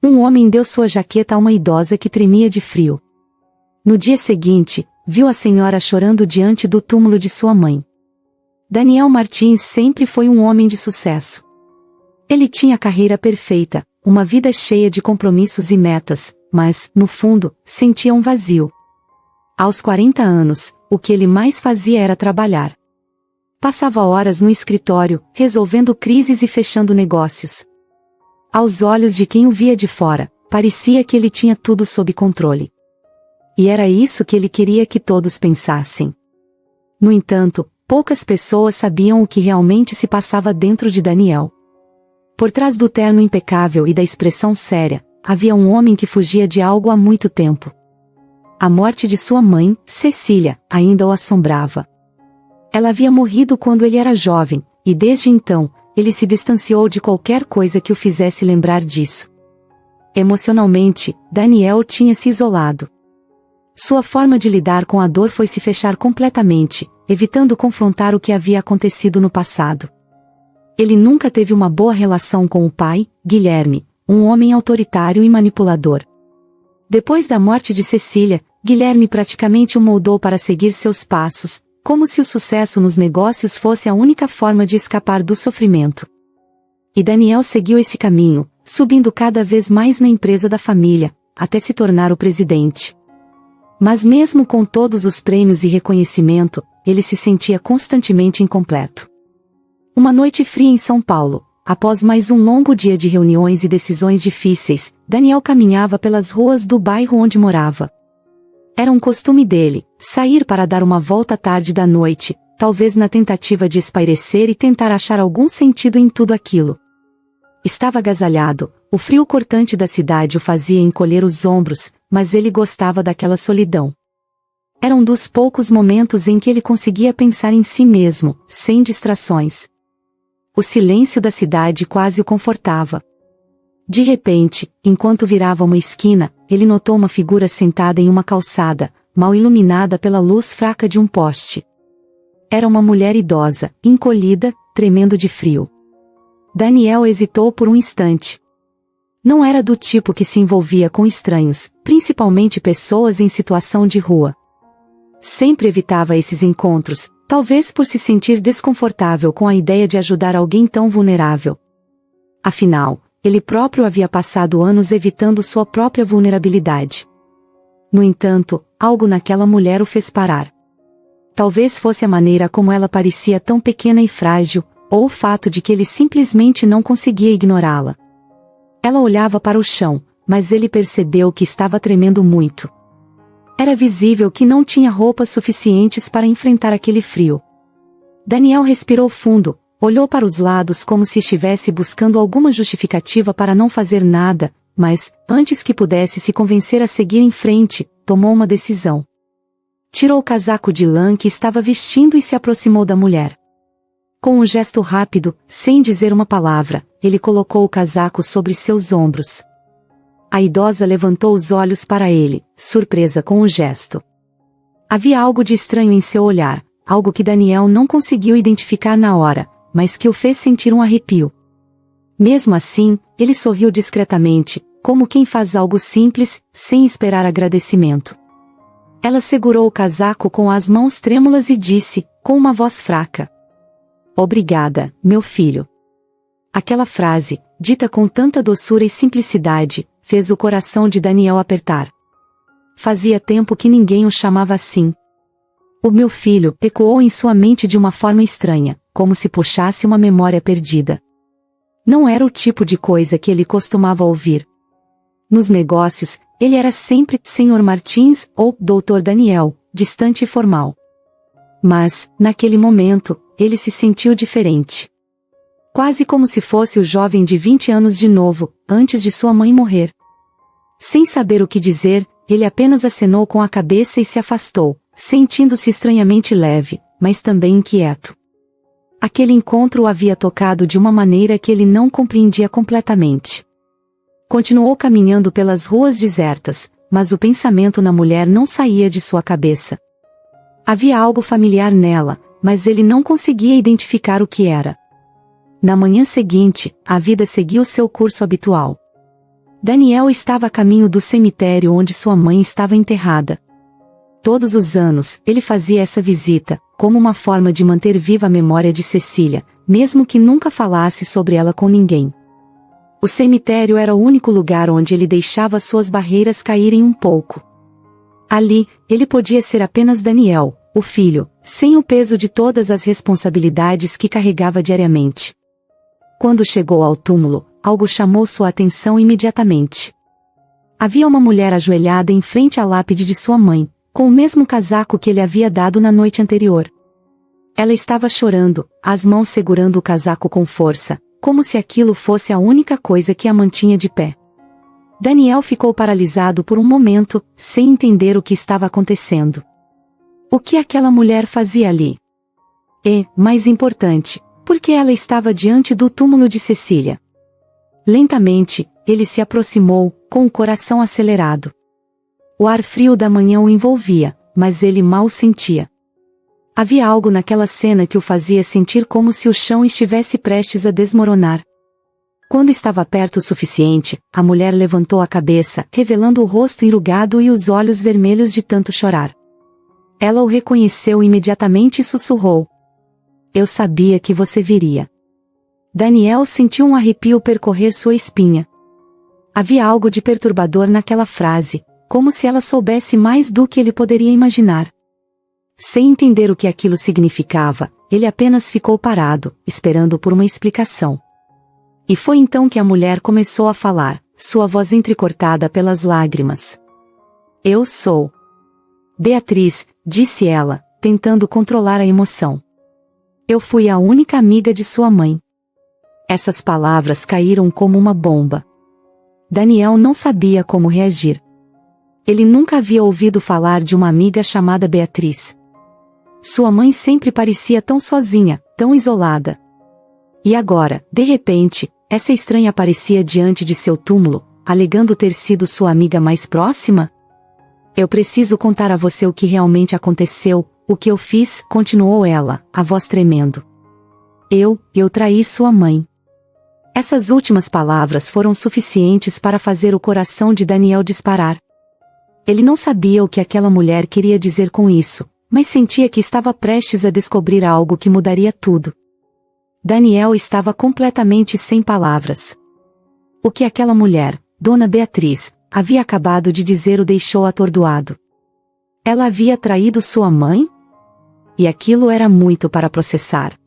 Um homem deu sua jaqueta a uma idosa que tremia de frio. No dia seguinte, viu a senhora chorando diante do túmulo de sua mãe. Daniel Martins sempre foi um homem de sucesso. Ele tinha a carreira perfeita, uma vida cheia de compromissos e metas, mas, no fundo, sentia um vazio. Aos 40 anos, o que ele mais fazia era trabalhar. Passava horas no escritório, resolvendo crises e fechando negócios. Aos olhos de quem o via de fora, parecia que ele tinha tudo sob controle. E era isso que ele queria que todos pensassem. No entanto, poucas pessoas sabiam o que realmente se passava dentro de Daniel. Por trás do terno impecável e da expressão séria, havia um homem que fugia de algo há muito tempo. A morte de sua mãe, Cecília, ainda o assombrava. Ela havia morrido quando ele era jovem, e desde então, ele se distanciou de qualquer coisa que o fizesse lembrar disso. Emocionalmente, Daniel tinha se isolado. Sua forma de lidar com a dor foi se fechar completamente, evitando confrontar o que havia acontecido no passado. Ele nunca teve uma boa relação com o pai, Guilherme, um homem autoritário e manipulador. Depois da morte de Cecília, Guilherme praticamente o moldou para seguir seus passos, como se o sucesso nos negócios fosse a única forma de escapar do sofrimento. E Daniel seguiu esse caminho, subindo cada vez mais na empresa da família, até se tornar o presidente. Mas mesmo com todos os prêmios e reconhecimento, ele se sentia constantemente incompleto. Uma noite fria em São Paulo, após mais um longo dia de reuniões e decisões difíceis, Daniel caminhava pelas ruas do bairro onde morava. Era um costume dele, sair para dar uma volta tarde da noite, talvez na tentativa de espairecer e tentar achar algum sentido em tudo aquilo. Estava agasalhado, o frio cortante da cidade o fazia encolher os ombros, mas ele gostava daquela solidão. Era um dos poucos momentos em que ele conseguia pensar em si mesmo, sem distrações. O silêncio da cidade quase o confortava. De repente, enquanto virava uma esquina, ele notou uma figura sentada em uma calçada, mal iluminada pela luz fraca de um poste. Era uma mulher idosa, encolhida, tremendo de frio. Daniel hesitou por um instante. Não era do tipo que se envolvia com estranhos, principalmente pessoas em situação de rua. Sempre evitava esses encontros, talvez por se sentir desconfortável com a ideia de ajudar alguém tão vulnerável. Afinal, ele próprio havia passado anos evitando sua própria vulnerabilidade. No entanto, algo naquela mulher o fez parar. Talvez fosse a maneira como ela parecia tão pequena e frágil, ou o fato de que ele simplesmente não conseguia ignorá-la. Ela olhava para o chão, mas ele percebeu que estava tremendo muito. Era visível que não tinha roupas suficientes para enfrentar aquele frio. Daniel respirou fundo, olhou para os lados como se estivesse buscando alguma justificativa para não fazer nada, mas, antes que pudesse se convencer a seguir em frente, tomou uma decisão. Tirou o casaco de lã que estava vestindo e se aproximou da mulher. Com um gesto rápido, sem dizer uma palavra, ele colocou o casaco sobre seus ombros. A idosa levantou os olhos para ele, surpresa com o gesto. Havia algo de estranho em seu olhar, algo que Daniel não conseguiu identificar na hora, mas que o fez sentir um arrepio. Mesmo assim, ele sorriu discretamente, como quem faz algo simples, sem esperar agradecimento. Ela segurou o casaco com as mãos trêmulas e disse, com uma voz fraca: "Obrigada, meu filho." Aquela frase, dita com tanta doçura e simplicidade, fez o coração de Daniel apertar. Fazia tempo que ninguém o chamava assim. "O meu filho" ecoou em sua mente de uma forma estranha, como se puxasse uma memória perdida. Não era o tipo de coisa que ele costumava ouvir. Nos negócios, ele era sempre Sr. Martins ou Dr. Daniel, distante e formal. Mas, naquele momento, ele se sentiu diferente. Quase como se fosse o jovem de 20 anos de novo, antes de sua mãe morrer. Sem saber o que dizer, ele apenas acenou com a cabeça e se afastou, sentindo-se estranhamente leve, mas também inquieto. Aquele encontro o havia tocado de uma maneira que ele não compreendia completamente. Continuou caminhando pelas ruas desertas, mas o pensamento na mulher não saía de sua cabeça. Havia algo familiar nela, mas ele não conseguia identificar o que era. Na manhã seguinte, a vida seguiu seu curso habitual. Daniel estava a caminho do cemitério onde sua mãe estava enterrada. Todos os anos, ele fazia essa visita, como uma forma de manter viva a memória de Cecília, mesmo que nunca falasse sobre ela com ninguém. O cemitério era o único lugar onde ele deixava suas barreiras caírem um pouco. Ali, ele podia ser apenas Daniel, o filho, sem o peso de todas as responsabilidades que carregava diariamente. Quando chegou ao túmulo, algo chamou sua atenção imediatamente. Havia uma mulher ajoelhada em frente à lápide de sua mãe, com o mesmo casaco que ele havia dado na noite anterior. Ela estava chorando, as mãos segurando o casaco com força, como se aquilo fosse a única coisa que a mantinha de pé. Daniel ficou paralisado por um momento, sem entender o que estava acontecendo. O que aquela mulher fazia ali? E, mais importante, por que ela estava diante do túmulo de Cecília? Lentamente, ele se aproximou, com o coração acelerado. O ar frio da manhã o envolvia, mas ele mal o sentia. Havia algo naquela cena que o fazia sentir como se o chão estivesse prestes a desmoronar. Quando estava perto o suficiente, a mulher levantou a cabeça, revelando o rosto enrugado e os olhos vermelhos de tanto chorar. Ela o reconheceu imediatamente e sussurrou: "Eu sabia que você viria." Daniel sentiu um arrepio percorrer sua espinha. Havia algo de perturbador naquela frase, como se ela soubesse mais do que ele poderia imaginar. Sem entender o que aquilo significava, ele apenas ficou parado, esperando por uma explicação. E foi então que a mulher começou a falar, sua voz entrecortada pelas lágrimas. "Eu sou Beatriz", disse ela, tentando controlar a emoção. "Eu fui a única amiga de sua mãe." Essas palavras caíram como uma bomba. Daniel não sabia como reagir. Ele nunca havia ouvido falar de uma amiga chamada Beatriz. Sua mãe sempre parecia tão sozinha, tão isolada. E agora, de repente, essa estranha aparecia diante de seu túmulo, alegando ter sido sua amiga mais próxima? "Eu preciso contar a você o que realmente aconteceu, o que eu fiz", continuou ela, a voz tremendo. Eu traí sua mãe." Essas últimas palavras foram suficientes para fazer o coração de Daniel disparar. Ele não sabia o que aquela mulher queria dizer com isso, mas sentia que estava prestes a descobrir algo que mudaria tudo. Daniel estava completamente sem palavras. O que aquela mulher, Dona Beatriz, havia acabado de dizer o deixou atordoado. Ela havia traído sua mãe? E aquilo era muito para processar.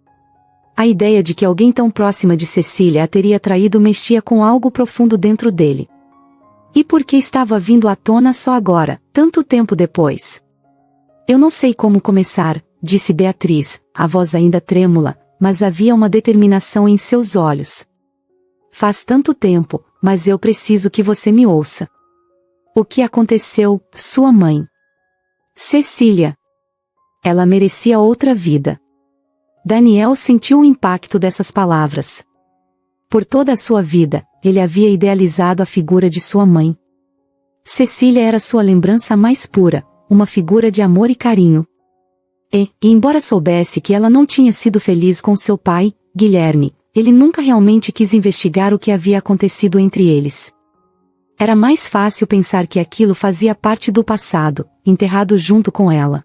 A ideia de que alguém tão próxima de Cecília a teria traído mexia com algo profundo dentro dele. E por que estava vindo à tona só agora, tanto tempo depois? "Eu não sei como começar", disse Beatriz, a voz ainda trêmula, mas havia uma determinação em seus olhos. "Faz tanto tempo, mas eu preciso que você me ouça. O que aconteceu, sua mãe? Cecília. Ela merecia outra vida." Daniel sentiu o impacto dessas palavras. Por toda a sua vida, ele havia idealizado a figura de sua mãe. Cecília era sua lembrança mais pura, uma figura de amor e carinho. E embora soubesse que ela não tinha sido feliz com seu pai, Guilherme, ele nunca realmente quis investigar o que havia acontecido entre eles. Era mais fácil pensar que aquilo fazia parte do passado, enterrado junto com ela.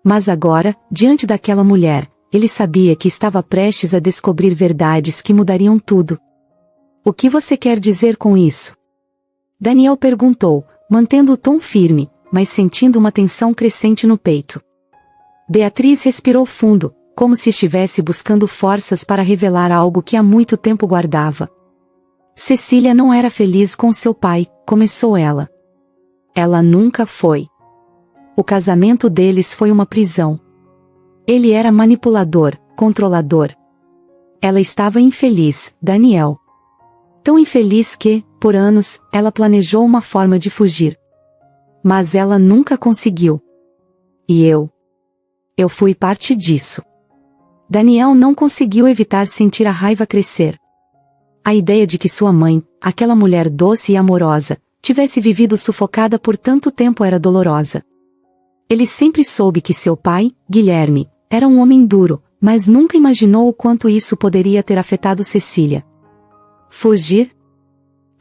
Mas agora, diante daquela mulher, ele sabia que estava prestes a descobrir verdades que mudariam tudo. "O que você quer dizer com isso?" Daniel perguntou, mantendo o tom firme, mas sentindo uma tensão crescente no peito. Beatriz respirou fundo, como se estivesse buscando forças para revelar algo que há muito tempo guardava. "Cecília não era feliz com seu pai", começou ela. "Ela nunca foi. O casamento deles foi uma prisão. Ele era manipulador, controlador. Ela estava infeliz, Daniel. Tão infeliz que, por anos, ela planejou uma forma de fugir. Mas ela nunca conseguiu. E eu fui parte disso." Daniel não conseguiu evitar sentir a raiva crescer. A ideia de que sua mãe, aquela mulher doce e amorosa, tivesse vivido sufocada por tanto tempo era dolorosa. Ele sempre soube que seu pai, Guilherme, era um homem duro, mas nunca imaginou o quanto isso poderia ter afetado Cecília. Fugir?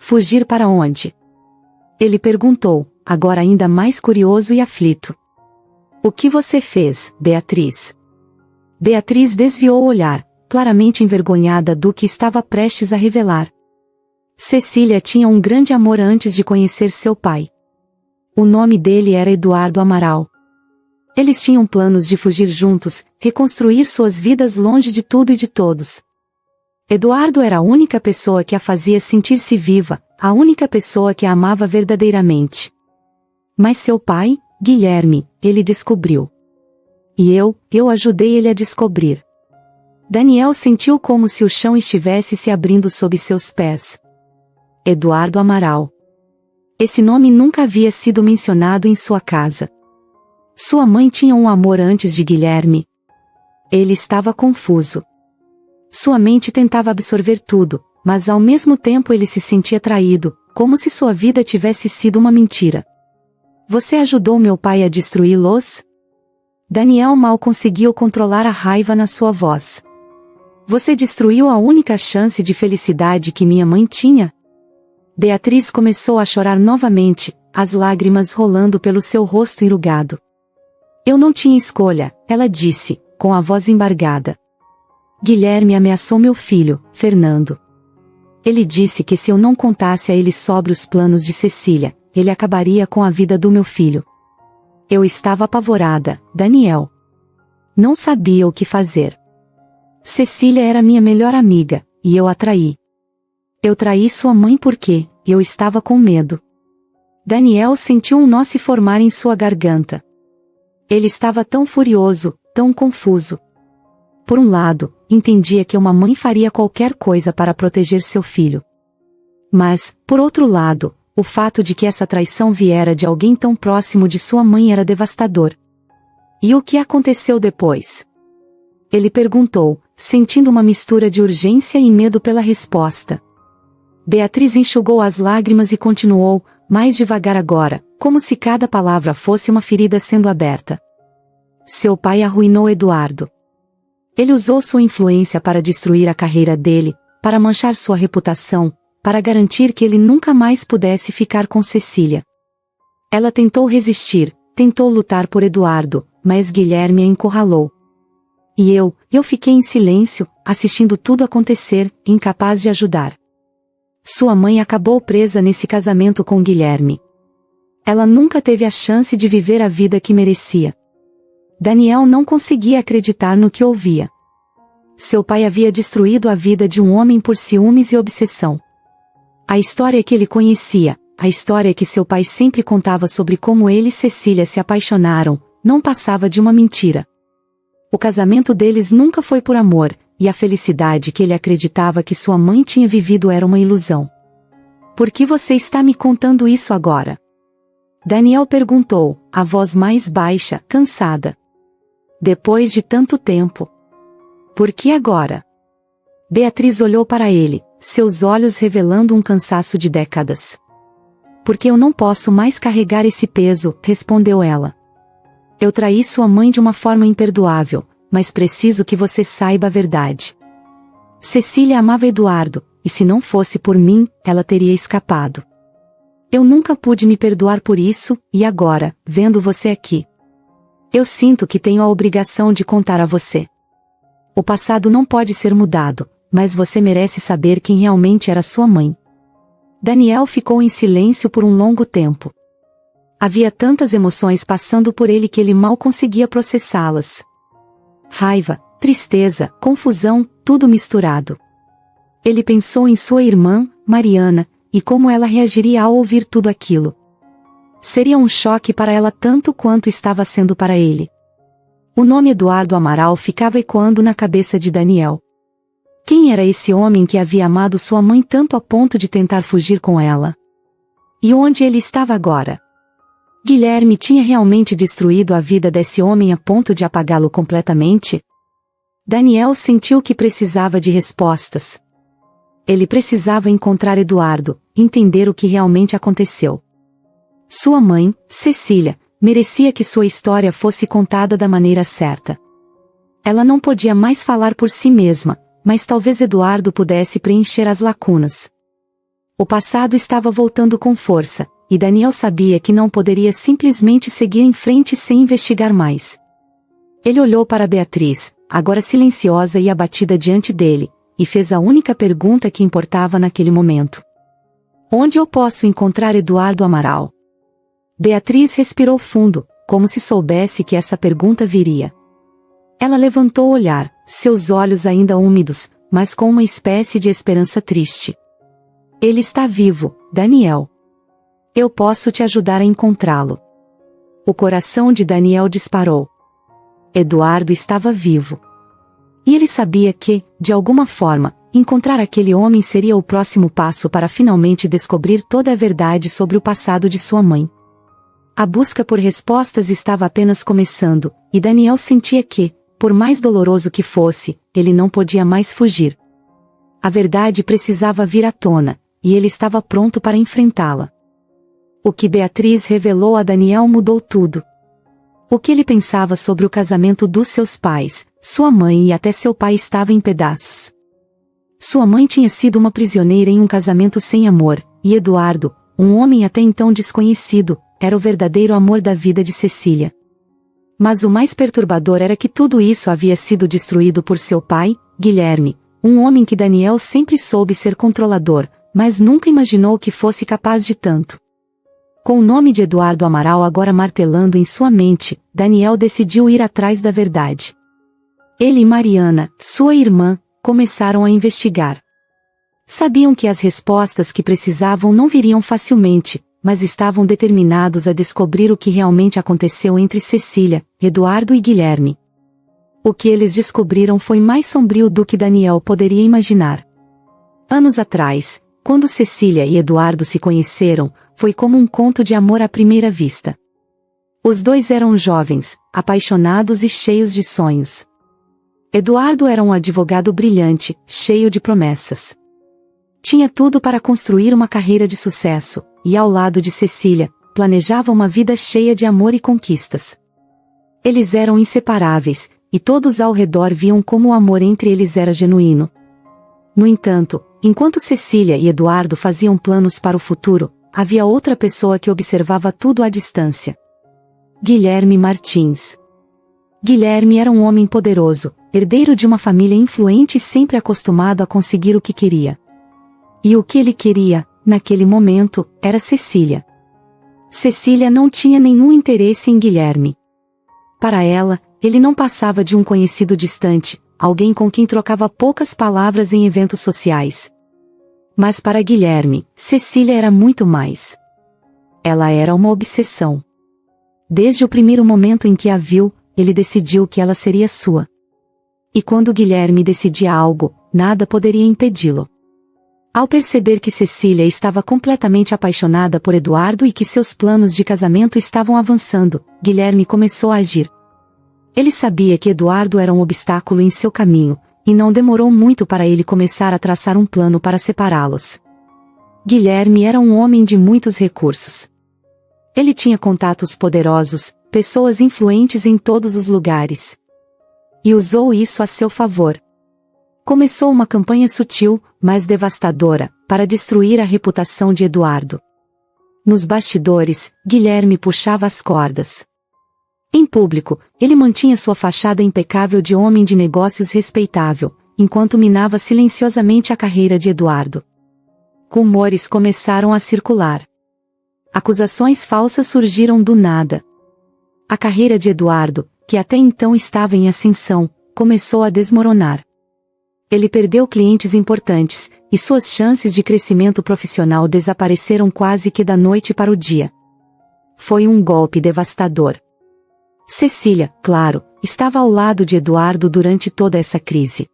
Fugir para onde? Ele perguntou, agora ainda mais curioso e aflito. O que você fez, Beatriz? Beatriz desviou o olhar, claramente envergonhada do que estava prestes a revelar. Cecília tinha um grande amor antes de conhecer seu pai. O nome dele era Eduardo Amaral. Eles tinham planos de fugir juntos, reconstruir suas vidas longe de tudo e de todos. Eduardo era a única pessoa que a fazia sentir-se viva, a única pessoa que a amava verdadeiramente. Mas seu pai, Guilherme, ele descobriu. E eu ajudei ele a descobrir. Daniel sentiu como se o chão estivesse se abrindo sob seus pés. Eduardo Amaral. Esse nome nunca havia sido mencionado em sua casa. Sua mãe tinha um amor antes de Guilherme. Ele estava confuso. Sua mente tentava absorver tudo, mas ao mesmo tempo ele se sentia traído, como se sua vida tivesse sido uma mentira. Você ajudou meu pai a destruí-los? Daniel mal conseguiu controlar a raiva na sua voz. Você destruiu a única chance de felicidade que minha mãe tinha? Beatriz começou a chorar novamente, as lágrimas rolando pelo seu rosto enrugado. Eu não tinha escolha, ela disse, com a voz embargada. Guilherme ameaçou meu filho, Fernando. Ele disse que se eu não contasse a ele sobre os planos de Cecília, ele acabaria com a vida do meu filho. Eu estava apavorada, Daniel. Não sabia o que fazer. Cecília era minha melhor amiga, e eu a traí. Eu traí sua mãe porque eu estava com medo. Daniel sentiu um nó se formar em sua garganta. Ele estava tão furioso, tão confuso. Por um lado, entendia que uma mãe faria qualquer coisa para proteger seu filho. Mas, por outro lado, o fato de que essa traição viera de alguém tão próximo de sua mãe era devastador. E o que aconteceu depois? Ele perguntou, sentindo uma mistura de urgência e medo pela resposta. Beatriz enxugou as lágrimas e continuou, mais devagar agora, como se cada palavra fosse uma ferida sendo aberta. Seu pai arruinou Eduardo. Ele usou sua influência para destruir a carreira dele, para manchar sua reputação, para garantir que ele nunca mais pudesse ficar com Cecília. Ela tentou resistir, tentou lutar por Eduardo, mas Guilherme a encurralou. E eu fiquei em silêncio, assistindo tudo acontecer, incapaz de ajudar. Sua mãe acabou presa nesse casamento com Guilherme. Ela nunca teve a chance de viver a vida que merecia. Daniel não conseguia acreditar no que ouvia. Seu pai havia destruído a vida de um homem por ciúmes e obsessão. A história que ele conhecia, a história que seu pai sempre contava sobre como ele e Cecília se apaixonaram, não passava de uma mentira. O casamento deles nunca foi por amor, e a felicidade que ele acreditava que sua mãe tinha vivido era uma ilusão. Por que você está me contando isso agora? Daniel perguntou, a voz mais baixa, cansada. Depois de tanto tempo. Por que agora? Beatriz olhou para ele, seus olhos revelando um cansaço de décadas. Porque eu não posso mais carregar esse peso, respondeu ela. Eu traí sua mãe de uma forma imperdoável, mas preciso que você saiba a verdade. Cecília amava Eduardo, e se não fosse por mim, ela teria escapado. Eu nunca pude me perdoar por isso, e agora, vendo você aqui, eu sinto que tenho a obrigação de contar a você. O passado não pode ser mudado, mas você merece saber quem realmente era sua mãe. Daniel ficou em silêncio por um longo tempo. Havia tantas emoções passando por ele que ele mal conseguia processá-las. Raiva, tristeza, confusão, tudo misturado. Ele pensou em sua irmã, Mariana, e como ela reagiria ao ouvir tudo aquilo. Seria um choque para ela tanto quanto estava sendo para ele. O nome Eduardo Amaral ficava ecoando na cabeça de Daniel. Quem era esse homem que havia amado sua mãe tanto a ponto de tentar fugir com ela? E onde ele estava agora? Guilherme tinha realmente destruído a vida desse homem a ponto de apagá-lo completamente? Daniel sentiu que precisava de respostas. Ele precisava encontrar Eduardo, entender o que realmente aconteceu. Sua mãe, Cecília, merecia que sua história fosse contada da maneira certa. Ela não podia mais falar por si mesma, mas talvez Eduardo pudesse preencher as lacunas. O passado estava voltando com força, e Daniel sabia que não poderia simplesmente seguir em frente sem investigar mais. Ele olhou para Beatriz, agora silenciosa e abatida diante dele, e fez a única pergunta que importava naquele momento. Onde eu posso encontrar Eduardo Amaral? Beatriz respirou fundo, como se soubesse que essa pergunta viria. Ela levantou o olhar, seus olhos ainda úmidos, mas com uma espécie de esperança triste. Ele está vivo, Daniel. Eu posso te ajudar a encontrá-lo. O coração de Daniel disparou. Eduardo estava vivo. E ele sabia que, de alguma forma, encontrar aquele homem seria o próximo passo para finalmente descobrir toda a verdade sobre o passado de sua mãe. A busca por respostas estava apenas começando, e Daniel sentia que, por mais doloroso que fosse, ele não podia mais fugir. A verdade precisava vir à tona, e ele estava pronto para enfrentá-la. O que Beatriz revelou a Daniel mudou tudo. O que ele pensava sobre o casamento dos seus pais, sua mãe e até seu pai estava em pedaços. Sua mãe tinha sido uma prisioneira em um casamento sem amor, e Eduardo, um homem até então desconhecido, era o verdadeiro amor da vida de Cecília. Mas o mais perturbador era que tudo isso havia sido destruído por seu pai, Guilherme, um homem que Daniel sempre soube ser controlador, mas nunca imaginou que fosse capaz de tanto. Com o nome de Eduardo Amaral agora martelando em sua mente, Daniel decidiu ir atrás da verdade. Ele e Mariana, sua irmã, começaram a investigar. Sabiam que as respostas que precisavam não viriam facilmente, mas estavam determinados a descobrir o que realmente aconteceu entre Cecília, Eduardo e Guilherme. O que eles descobriram foi mais sombrio do que Daniel poderia imaginar. Anos atrás, quando Cecília e Eduardo se conheceram, foi como um conto de amor à primeira vista. Os dois eram jovens, apaixonados e cheios de sonhos. Eduardo era um advogado brilhante, cheio de promessas. Tinha tudo para construir uma carreira de sucesso, e ao lado de Cecília, planejava uma vida cheia de amor e conquistas. Eles eram inseparáveis, e todos ao redor viam como o amor entre eles era genuíno. No entanto, enquanto Cecília e Eduardo faziam planos para o futuro, havia outra pessoa que observava tudo à distância. Guilherme Martins. Guilherme era um homem poderoso, herdeiro de uma família influente e sempre acostumado a conseguir o que queria. E o que ele queria, naquele momento, era Cecília. Cecília não tinha nenhum interesse em Guilherme. Para ela, ele não passava de um conhecido distante, alguém com quem trocava poucas palavras em eventos sociais. Mas para Guilherme, Cecília era muito mais. Ela era uma obsessão. Desde o primeiro momento em que a viu, ele decidiu que ela seria sua. E quando Guilherme decidia algo, nada poderia impedi-lo. Ao perceber que Cecília estava completamente apaixonada por Eduardo e que seus planos de casamento estavam avançando, Guilherme começou a agir. Ele sabia que Eduardo era um obstáculo em seu caminho, e não demorou muito para ele começar a traçar um plano para separá-los. Guilherme era um homem de muitos recursos. Ele tinha contatos poderosos, pessoas influentes em todos os lugares. E usou isso a seu favor. Começou uma campanha sutil, mas devastadora, para destruir a reputação de Eduardo. Nos bastidores, Guilherme puxava as cordas. Em público, ele mantinha sua fachada impecável de homem de negócios respeitável, enquanto minava silenciosamente a carreira de Eduardo. Rumores começaram a circular. Acusações falsas surgiram do nada. A carreira de Eduardo, que até então estava em ascensão, começou a desmoronar. Ele perdeu clientes importantes, e suas chances de crescimento profissional desapareceram quase que da noite para o dia. Foi um golpe devastador. Cecília, claro, estava ao lado de Eduardo durante toda essa crise.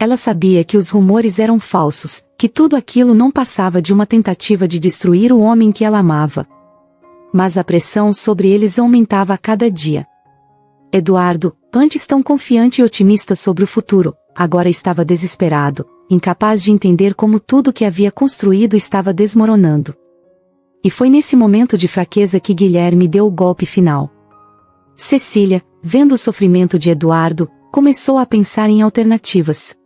Ela sabia que os rumores eram falsos, que tudo aquilo não passava de uma tentativa de destruir o homem que ela amava. Mas a pressão sobre eles aumentava a cada dia. Eduardo, antes tão confiante e otimista sobre o futuro, agora estava desesperado, incapaz de entender como tudo que havia construído estava desmoronando. E foi nesse momento de fraqueza que Guilherme deu o golpe final. Cecília, vendo o sofrimento de Eduardo, começou a pensar em alternativas.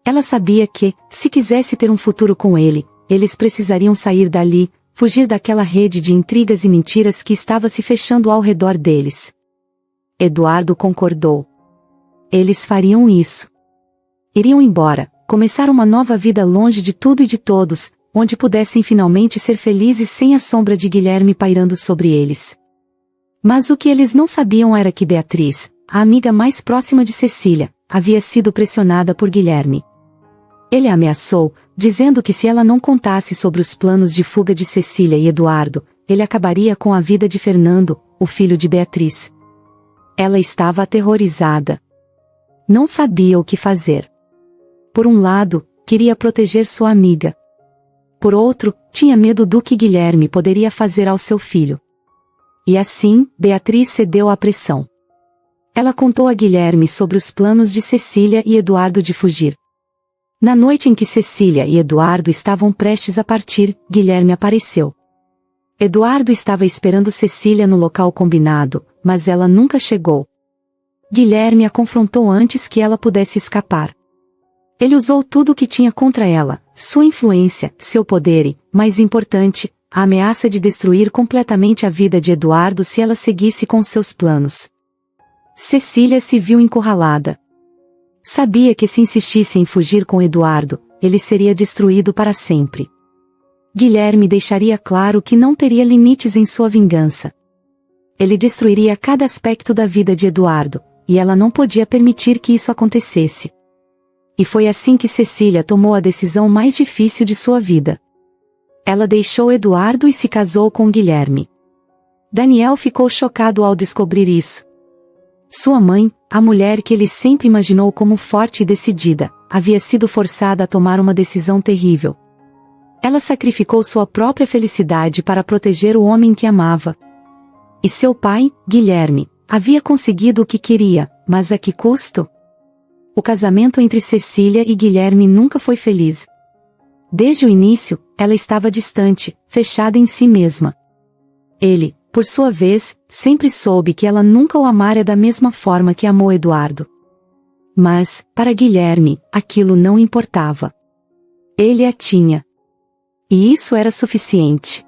Ela sabia que, se quisesse ter um futuro com ele, eles precisariam sair dali, fugir daquela rede de intrigas e mentiras que estava se fechando ao redor deles. Eduardo concordou. Eles fariam isso. Iriam embora, começar uma nova vida longe de tudo e de todos, onde pudessem finalmente ser felizes sem a sombra de Guilherme pairando sobre eles. Mas o que eles não sabiam era que Beatriz, a amiga mais próxima de Cecília, havia sido pressionada por Guilherme. Ele a ameaçou, dizendo que se ela não contasse sobre os planos de fuga de Cecília e Eduardo, ele acabaria com a vida de Fernando, o filho de Beatriz. Ela estava aterrorizada. Não sabia o que fazer. Por um lado, queria proteger sua amiga. Por outro, tinha medo do que Guilherme poderia fazer ao seu filho. E assim, Beatriz cedeu à pressão. Ela contou a Guilherme sobre os planos de Cecília e Eduardo de fugir. Na noite em que Cecília e Eduardo estavam prestes a partir, Guilherme apareceu. Eduardo estava esperando Cecília no local combinado, mas ela nunca chegou. Guilherme a confrontou antes que ela pudesse escapar. Ele usou tudo o que tinha contra ela, sua influência, seu poder e, mais importante, a ameaça de destruir completamente a vida de Eduardo se ela seguisse com seus planos. Cecília se viu encurralada. Sabia que se insistisse em fugir com Eduardo, ele seria destruído para sempre. Guilherme deixaria claro que não teria limites em sua vingança. Ele destruiria cada aspecto da vida de Eduardo, e ela não podia permitir que isso acontecesse. E foi assim que Cecília tomou a decisão mais difícil de sua vida. Ela deixou Eduardo e se casou com Guilherme. Daniel ficou chocado ao descobrir isso. Sua mãe, a mulher que ele sempre imaginou como forte e decidida, havia sido forçada a tomar uma decisão terrível. Ela sacrificou sua própria felicidade para proteger o homem que amava. E seu pai, Guilherme, havia conseguido o que queria, mas a que custo? O casamento entre Cecília e Guilherme nunca foi feliz. Desde o início, ela estava distante, fechada em si mesma. Ele, por sua vez, sempre soube que ela nunca o amara da mesma forma que amou Eduardo. Mas, para Guilherme, aquilo não importava. Ele a tinha. E isso era suficiente.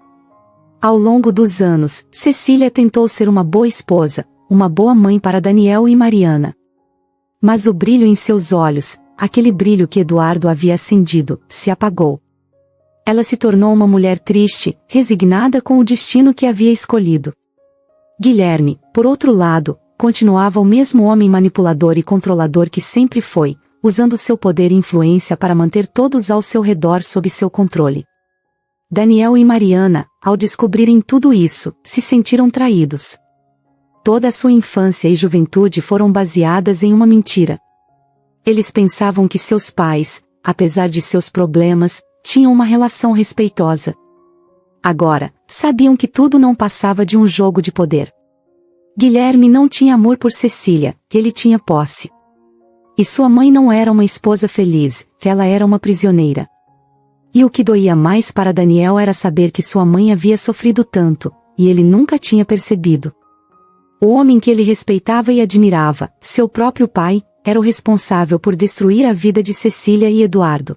Ao longo dos anos, Cecília tentou ser uma boa esposa, uma boa mãe para Daniel e Mariana. Mas o brilho em seus olhos, aquele brilho que Eduardo havia acendido, se apagou. Ela se tornou uma mulher triste, resignada com o destino que havia escolhido. Guilherme, por outro lado, continuava o mesmo homem manipulador e controlador que sempre foi, usando seu poder e influência para manter todos ao seu redor sob seu controle. Daniel e Mariana, ao descobrirem tudo isso, se sentiram traídos. Toda a sua infância e juventude foram baseadas em uma mentira. Eles pensavam que seus pais, apesar de seus problemas, tinham uma relação respeitosa. Agora, sabiam que tudo não passava de um jogo de poder. Guilherme não tinha amor por Cecília, ele tinha posse. E sua mãe não era uma esposa feliz, ela era uma prisioneira. E o que doía mais para Daniel era saber que sua mãe havia sofrido tanto, e ele nunca tinha percebido. O homem que ele respeitava e admirava, seu próprio pai, era o responsável por destruir a vida de Cecília e Eduardo.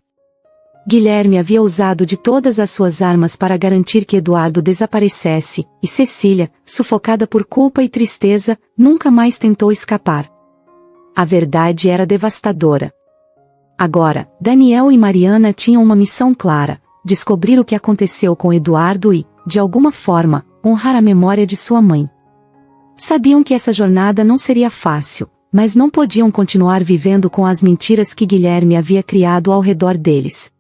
Guilherme havia usado de todas as suas armas para garantir que Eduardo desaparecesse, e Cecília, sufocada por culpa e tristeza, nunca mais tentou escapar. A verdade era devastadora. Agora, Daniel e Mariana tinham uma missão clara: descobrir o que aconteceu com Eduardo e, de alguma forma, honrar a memória de sua mãe. Sabiam que essa jornada não seria fácil, mas não podiam continuar vivendo com as mentiras que Guilherme havia criado ao redor deles.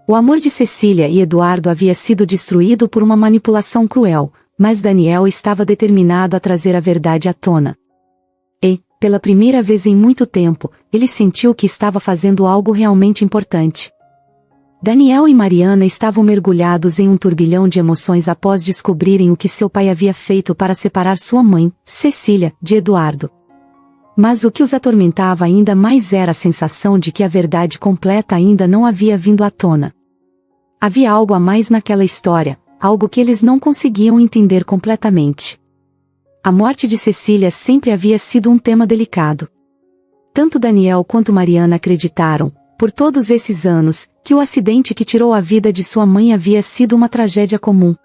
O amor de Cecília e Eduardo havia sido destruído por uma manipulação cruel, mas Daniel estava determinado a trazer a verdade à tona. E, pela primeira vez em muito tempo, ele sentiu que estava fazendo algo realmente importante. Daniel e Mariana estavam mergulhados em um turbilhão de emoções após descobrirem o que seu pai havia feito para separar sua mãe, Cecília, de Eduardo. Mas o que os atormentava ainda mais era a sensação de que a verdade completa ainda não havia vindo à tona. Havia algo a mais naquela história, algo que eles não conseguiam entender completamente. A morte de Cecília sempre havia sido um tema delicado. Tanto Daniel quanto Mariana acreditaram, por todos esses anos, que o acidente que tirou a vida de sua mãe havia sido uma tragédia comum.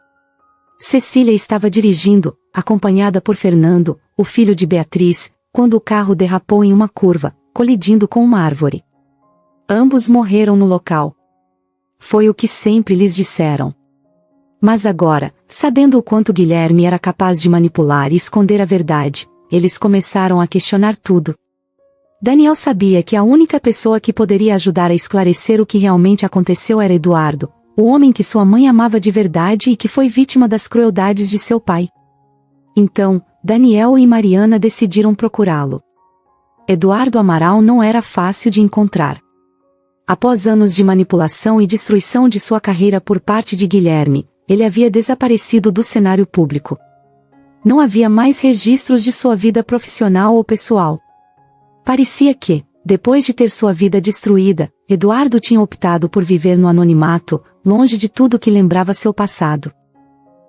Cecília estava dirigindo, acompanhada por Fernando, o filho de Beatriz, quando o carro derrapou em uma curva, colidindo com uma árvore. Ambos morreram no local. Foi o que sempre lhes disseram. Mas agora, sabendo o quanto Guilherme era capaz de manipular e esconder a verdade, eles começaram a questionar tudo. Daniel sabia que a única pessoa que poderia ajudar a esclarecer o que realmente aconteceu era Eduardo, o homem que sua mãe amava de verdade e que foi vítima das crueldades de seu pai. Então, Daniel e Mariana decidiram procurá-lo. Eduardo Amaral não era fácil de encontrar. Após anos de manipulação e destruição de sua carreira por parte de Guilherme, ele havia desaparecido do cenário público. Não havia mais registros de sua vida profissional ou pessoal. Parecia que, depois de ter sua vida destruída, Eduardo tinha optado por viver no anonimato, longe de tudo que lembrava seu passado.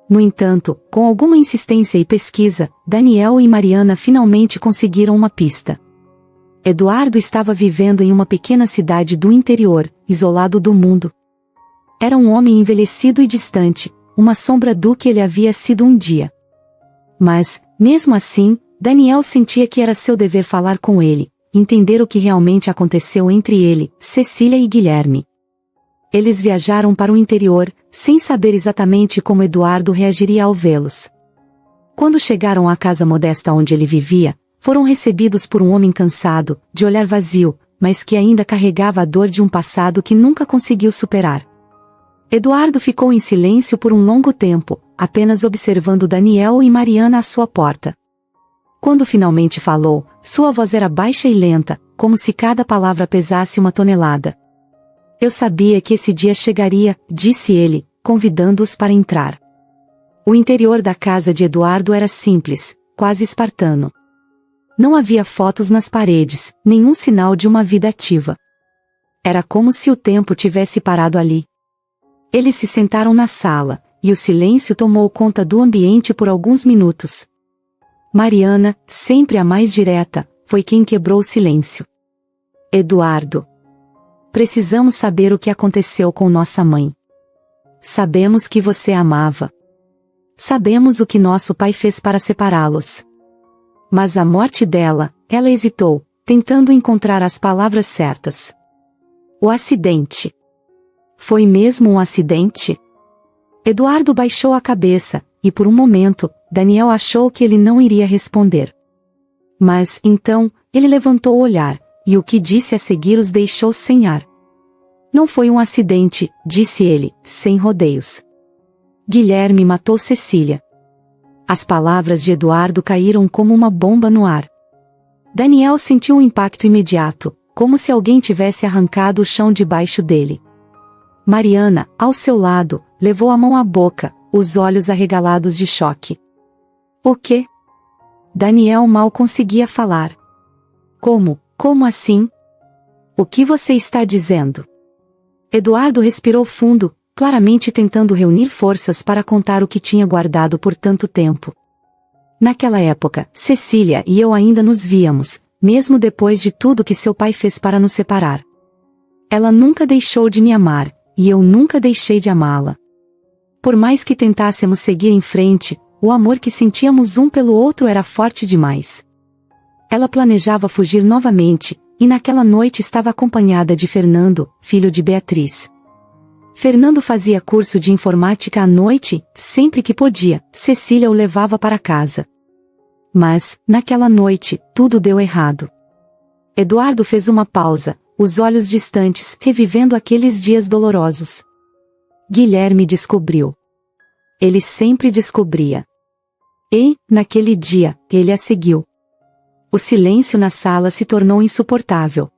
No entanto, com alguma insistência e pesquisa, Daniel e Mariana finalmente conseguiram uma pista. Eduardo estava vivendo em uma pequena cidade do interior, isolado do mundo. Era um homem envelhecido e distante, uma sombra do que ele havia sido um dia. Mas, mesmo assim, Daniel sentia que era seu dever falar com ele, entender o que realmente aconteceu entre ele, Cecília e Guilherme. Eles viajaram para o interior, sem saber exatamente como Eduardo reagiria ao vê-los. Quando chegaram à casa modesta onde ele vivia, foram recebidos por um homem cansado, de olhar vazio, mas que ainda carregava a dor de um passado que nunca conseguiu superar. Eduardo ficou em silêncio por um longo tempo, apenas observando Daniel e Mariana à sua porta. Quando finalmente falou, sua voz era baixa e lenta, como se cada palavra pesasse uma tonelada. Eu sabia que esse dia chegaria, disse ele, convidando-os para entrar. O interior da casa de Eduardo era simples, quase espartano. Não havia fotos nas paredes, nenhum sinal de uma vida ativa. Era como se o tempo tivesse parado ali. Eles se sentaram na sala, e o silêncio tomou conta do ambiente por alguns minutos. Mariana, sempre a mais direta, foi quem quebrou o silêncio. Eduardo. Precisamos saber o que aconteceu com nossa mãe. Sabemos que você a amava. Sabemos o que nosso pai fez para separá-los. Mas a morte dela, ela hesitou, tentando encontrar as palavras certas. O acidente. Foi mesmo um acidente? Eduardo baixou a cabeça, e por um momento, Daniel achou que ele não iria responder. Mas, então, ele levantou o olhar, e o que disse a seguir os deixou sem ar. Não foi um acidente, disse ele, sem rodeios. Guilherme matou Cecília. As palavras de Eduardo caíram como uma bomba no ar. Daniel sentiu um impacto imediato, como se alguém tivesse arrancado o chão debaixo dele. Mariana, ao seu lado, levou a mão à boca, os olhos arregalados de choque. O quê? Daniel mal conseguia falar. Como assim? O que você está dizendo? Eduardo respirou fundo, claramente tentando reunir forças para contar o que tinha guardado por tanto tempo. Naquela época, Cecília e eu ainda nos víamos, mesmo depois de tudo que seu pai fez para nos separar. Ela nunca deixou de me amar, e eu nunca deixei de amá-la. Por mais que tentássemos seguir em frente, o amor que sentíamos um pelo outro era forte demais. Ela planejava fugir novamente, e naquela noite estava acompanhada de Fernando, filho de Beatriz. Fernando fazia curso de informática à noite, sempre que podia, Cecília o levava para casa. Mas, naquela noite, tudo deu errado. Eduardo fez uma pausa, os olhos distantes, revivendo aqueles dias dolorosos. Guilherme descobriu. Ele sempre descobria. E, naquele dia, ele a seguiu. O silêncio na sala se tornou insuportável.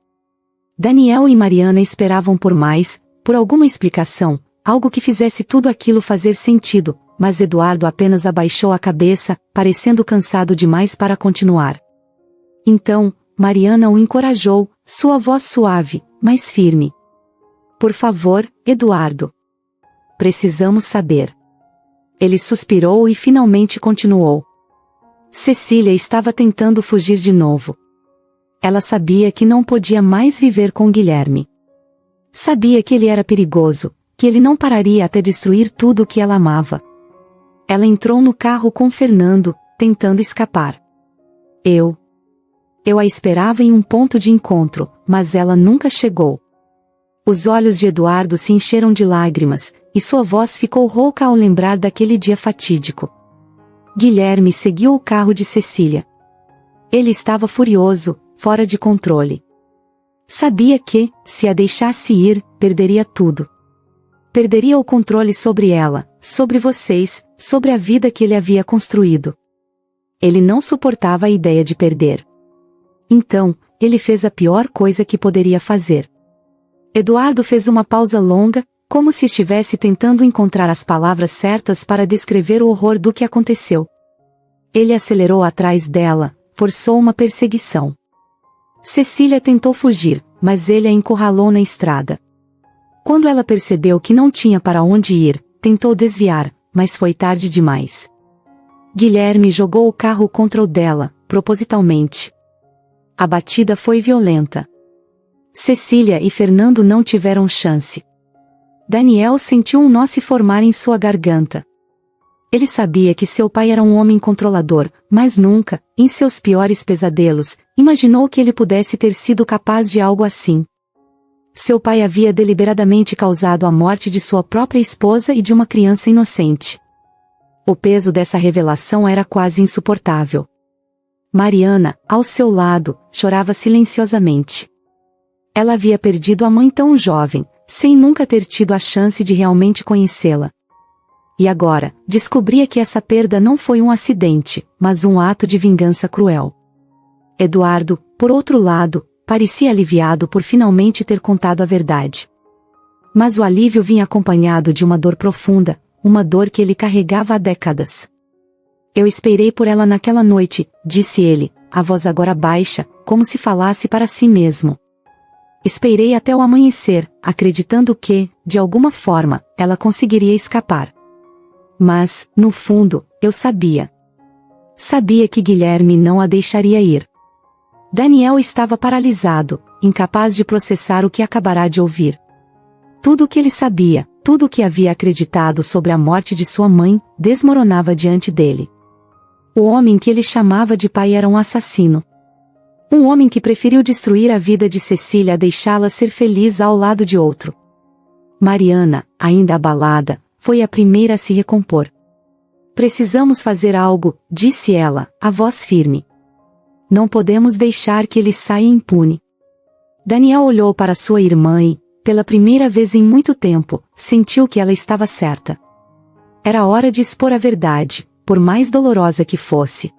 Daniel e Mariana esperavam por mais, por alguma explicação, algo que fizesse tudo aquilo fazer sentido, mas Eduardo apenas abaixou a cabeça, parecendo cansado demais para continuar. Então, Mariana o encorajou, sua voz suave, mas firme. Por favor, Eduardo. Precisamos saber. Ele suspirou e finalmente continuou. Cecília estava tentando fugir de novo. Ela sabia que não podia mais viver com Guilherme. Sabia que ele era perigoso, que ele não pararia até destruir tudo o que ela amava. Ela entrou no carro com Fernando, tentando escapar. Eu a esperava em um ponto de encontro, mas ela nunca chegou. Os olhos de Eduardo se encheram de lágrimas, e sua voz ficou rouca ao lembrar daquele dia fatídico. Guilherme seguiu o carro de Cecília. Ele estava furioso, fora de controle. Sabia que, se a deixasse ir, perderia tudo. Perderia o controle sobre ela, sobre vocês, sobre a vida que ele havia construído. Ele não suportava a ideia de perder. Então, ele fez a pior coisa que poderia fazer. Eduardo fez uma pausa longa, como se estivesse tentando encontrar as palavras certas para descrever o horror do que aconteceu. Ele acelerou atrás dela, forçou uma perseguição. Cecília tentou fugir, mas ele a encurralou na estrada. Quando ela percebeu que não tinha para onde ir, tentou desviar, mas foi tarde demais. Guilherme jogou o carro contra o dela, propositalmente. A batida foi violenta. Cecília e Fernando não tiveram chance. Daniel sentiu um nó se formar em sua garganta. Ele sabia que seu pai era um homem controlador, mas nunca, em seus piores pesadelos, imaginou que ele pudesse ter sido capaz de algo assim. Seu pai havia deliberadamente causado a morte de sua própria esposa e de uma criança inocente. O peso dessa revelação era quase insuportável. Mariana, ao seu lado, chorava silenciosamente. Ela havia perdido a mãe tão jovem, sem nunca ter tido a chance de realmente conhecê-la. E agora, descobria que essa perda não foi um acidente, mas um ato de vingança cruel. Eduardo, por outro lado, parecia aliviado por finalmente ter contado a verdade. Mas o alívio vinha acompanhado de uma dor profunda, uma dor que ele carregava há décadas. Eu esperei por ela naquela noite, disse ele, a voz agora baixa, como se falasse para si mesmo. Esperei até o amanhecer, acreditando que, de alguma forma, ela conseguiria escapar. Mas, no fundo, eu sabia. Sabia que Guilherme não a deixaria ir. Daniel estava paralisado, incapaz de processar o que acabará de ouvir. Tudo o que ele sabia, tudo o que havia acreditado sobre a morte de sua mãe, desmoronava diante dele. O homem que ele chamava de pai era um assassino. Um homem que preferiu destruir a vida de Cecília a deixá-la ser feliz ao lado de outro. Mariana, ainda abalada, foi a primeira a se recompor. Precisamos fazer algo, disse ela, a voz firme. Não podemos deixar que ele saia impune. Daniel olhou para sua irmã e, pela primeira vez em muito tempo, sentiu que ela estava certa. Era hora de expor a verdade, por mais dolorosa que fosse.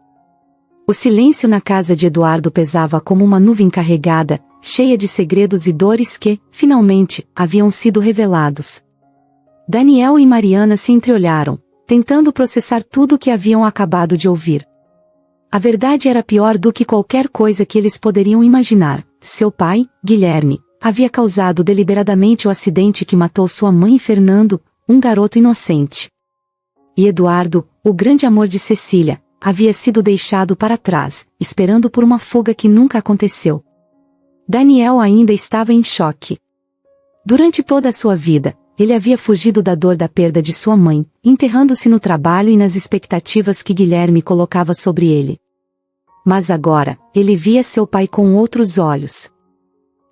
O silêncio na casa de Eduardo pesava como uma nuvem carregada, cheia de segredos e dores que, finalmente, haviam sido revelados. Daniel e Mariana se entreolharam, tentando processar tudo o que haviam acabado de ouvir. A verdade era pior do que qualquer coisa que eles poderiam imaginar. Seu pai, Guilherme, havia causado deliberadamente o acidente que matou sua mãe e Fernando, um garoto inocente. E Eduardo, o grande amor de Cecília, havia sido deixado para trás, esperando por uma fuga que nunca aconteceu. Daniel ainda estava em choque. Durante toda a sua vida, ele havia fugido da dor da perda de sua mãe, enterrando-se no trabalho e nas expectativas que Guilherme colocava sobre ele. Mas agora, ele via seu pai com outros olhos.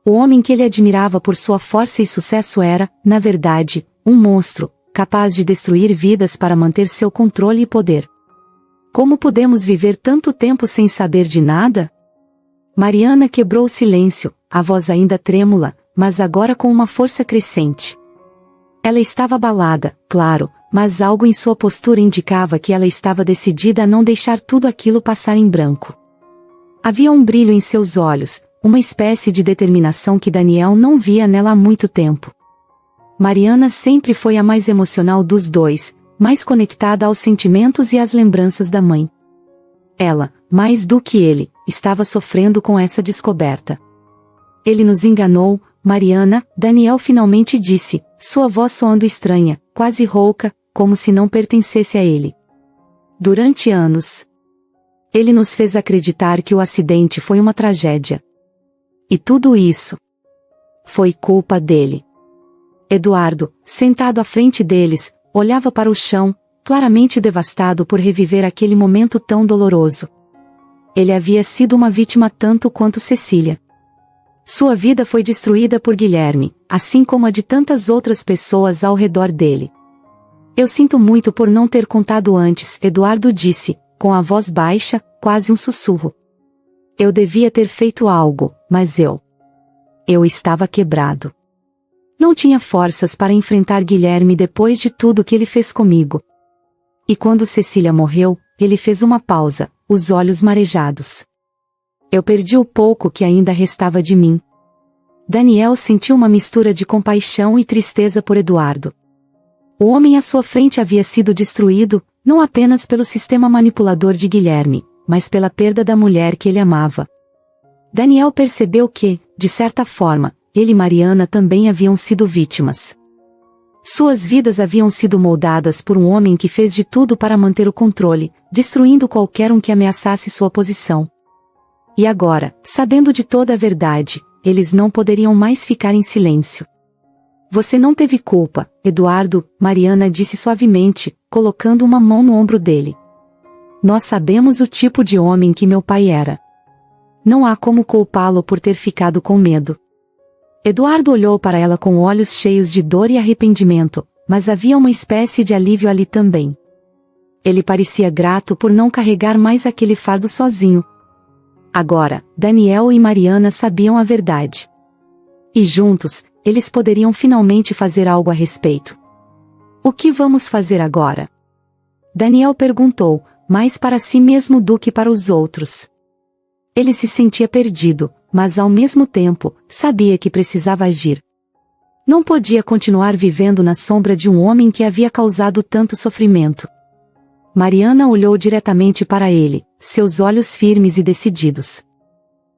O homem que ele admirava por sua força e sucesso era, na verdade, um monstro, capaz de destruir vidas para manter seu controle e poder. Como podemos viver tanto tempo sem saber de nada? Mariana quebrou o silêncio, a voz ainda trêmula, mas agora com uma força crescente. Ela estava abalada, claro, mas algo em sua postura indicava que ela estava decidida a não deixar tudo aquilo passar em branco. Havia um brilho em seus olhos, uma espécie de determinação que Daniel não via nela há muito tempo. Mariana sempre foi a mais emocional dos dois, mais conectada aos sentimentos e às lembranças da mãe. Ela, mais do que ele, estava sofrendo com essa descoberta. Ele nos enganou, Mariana, Daniel finalmente disse, sua voz soando estranha, quase rouca, como se não pertencesse a ele. Durante anos, ele nos fez acreditar que o acidente foi uma tragédia. E tudo isso foi culpa dele. Eduardo, sentado à frente deles, olhava para o chão, claramente devastado por reviver aquele momento tão doloroso. Ele havia sido uma vítima tanto quanto Cecília. Sua vida foi destruída por Guilherme, assim como a de tantas outras pessoas ao redor dele. Eu sinto muito por não ter contado antes, Eduardo disse, com a voz baixa, quase um sussurro. Eu devia ter feito algo, mas eu estava quebrado. Não tinha forças para enfrentar Guilherme depois de tudo que ele fez comigo. E quando Cecília morreu, ele fez uma pausa, os olhos marejados. Eu perdi o pouco que ainda restava de mim. Daniel sentiu uma mistura de compaixão e tristeza por Eduardo. O homem à sua frente havia sido destruído, não apenas pelo sistema manipulador de Guilherme, mas pela perda da mulher que ele amava. Daniel percebeu que, de certa forma, ele e Mariana também haviam sido vítimas. Suas vidas haviam sido moldadas por um homem que fez de tudo para manter o controle, destruindo qualquer um que ameaçasse sua posição. E agora, sabendo de toda a verdade, eles não poderiam mais ficar em silêncio. Você não teve culpa, Eduardo, Mariana disse suavemente, colocando uma mão no ombro dele. Nós sabemos o tipo de homem que meu pai era. Não há como culpá-lo por ter ficado com medo. Eduardo olhou para ela com olhos cheios de dor e arrependimento, mas havia uma espécie de alívio ali também. Ele parecia grato por não carregar mais aquele fardo sozinho. Agora, Daniel e Mariana sabiam a verdade. E juntos, eles poderiam finalmente fazer algo a respeito. O que vamos fazer agora? Daniel perguntou, mais para si mesmo do que para os outros. Ele se sentia perdido, mas ao mesmo tempo, sabia que precisava agir. Não podia continuar vivendo na sombra de um homem que havia causado tanto sofrimento. Mariana olhou diretamente para ele, seus olhos firmes e decididos.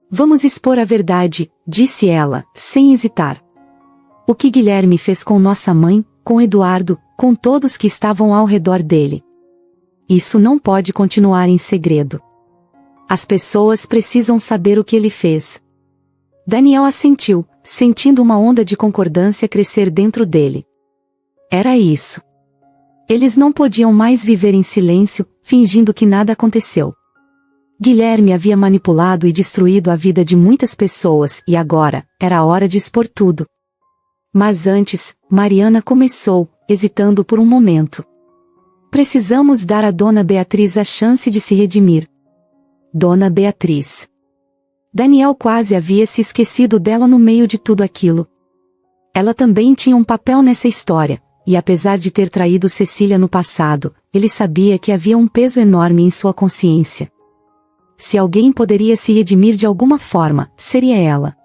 Vamos expor a verdade, disse ela, sem hesitar. O que Guilherme fez com nossa mãe, com Eduardo, com todos que estavam ao redor dele. Isso não pode continuar em segredo. As pessoas precisam saber o que ele fez. Daniel assentiu, sentindo uma onda de concordância crescer dentro dele. Era isso. Eles não podiam mais viver em silêncio, fingindo que nada aconteceu. Guilherme havia manipulado e destruído a vida de muitas pessoas e agora, era a hora de expor tudo. Mas antes, Mariana começou, hesitando por um momento. Precisamos dar a Dona Beatriz a chance de se redimir. Dona Beatriz. Daniel quase havia se esquecido dela no meio de tudo aquilo. Ela também tinha um papel nessa história. E apesar de ter traído Cecília no passado, ele sabia que havia um peso enorme em sua consciência. Se alguém poderia se redimir de alguma forma, seria ela.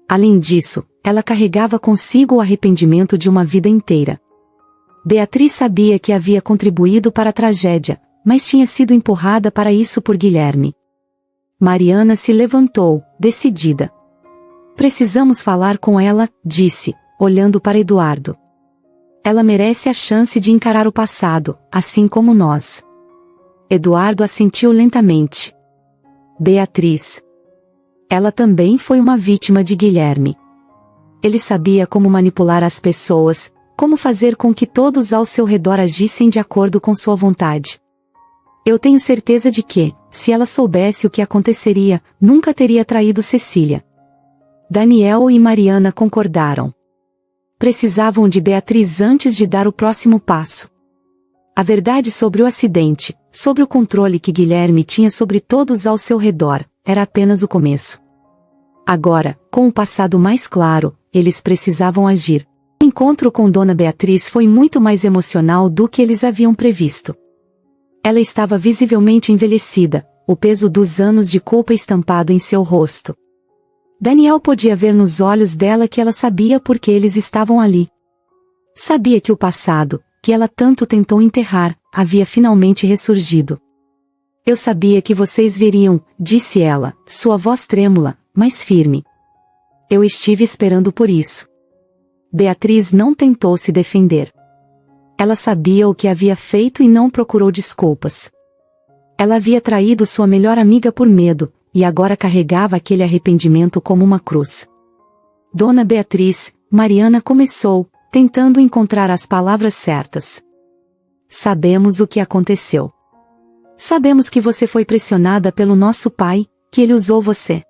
Além disso, ela carregava consigo o arrependimento de uma vida inteira. Beatriz sabia que havia contribuído para a tragédia, mas tinha sido empurrada para isso por Guilherme. Mariana se levantou, decidida. Precisamos falar com ela, disse, olhando para Eduardo. Ela merece a chance de encarar o passado, assim como nós. Eduardo assentiu lentamente. Beatriz. Ela também foi uma vítima de Guilherme. Ele sabia como manipular as pessoas, como fazer com que todos ao seu redor agissem de acordo com sua vontade. Eu tenho certeza de que, se ela soubesse o que aconteceria, nunca teria traído Cecília. Daniel e Mariana concordaram. Precisavam de Beatriz antes de dar o próximo passo. A verdade sobre o acidente, sobre o controle que Guilherme tinha sobre todos ao seu redor, era apenas o começo. Agora, com o passado mais claro, eles precisavam agir. O encontro com Dona Beatriz foi muito mais emocional do que eles haviam previsto. Ela estava visivelmente envelhecida, o peso dos anos de culpa estampado em seu rosto. Daniel podia ver nos olhos dela que ela sabia por que eles estavam ali. Sabia que o passado, que ela tanto tentou enterrar, havia finalmente ressurgido. Eu sabia que vocês viriam, disse ela, sua voz trêmula, mas firme. Eu estive esperando por isso. Beatriz não tentou se defender. Ela sabia o que havia feito e não procurou desculpas. Ela havia traído sua melhor amiga por medo, e agora carregava aquele arrependimento como uma cruz. Dona Beatriz, Mariana começou, tentando encontrar as palavras certas. Sabemos o que aconteceu. Sabemos que você foi pressionada pelo nosso pai, que ele usou você.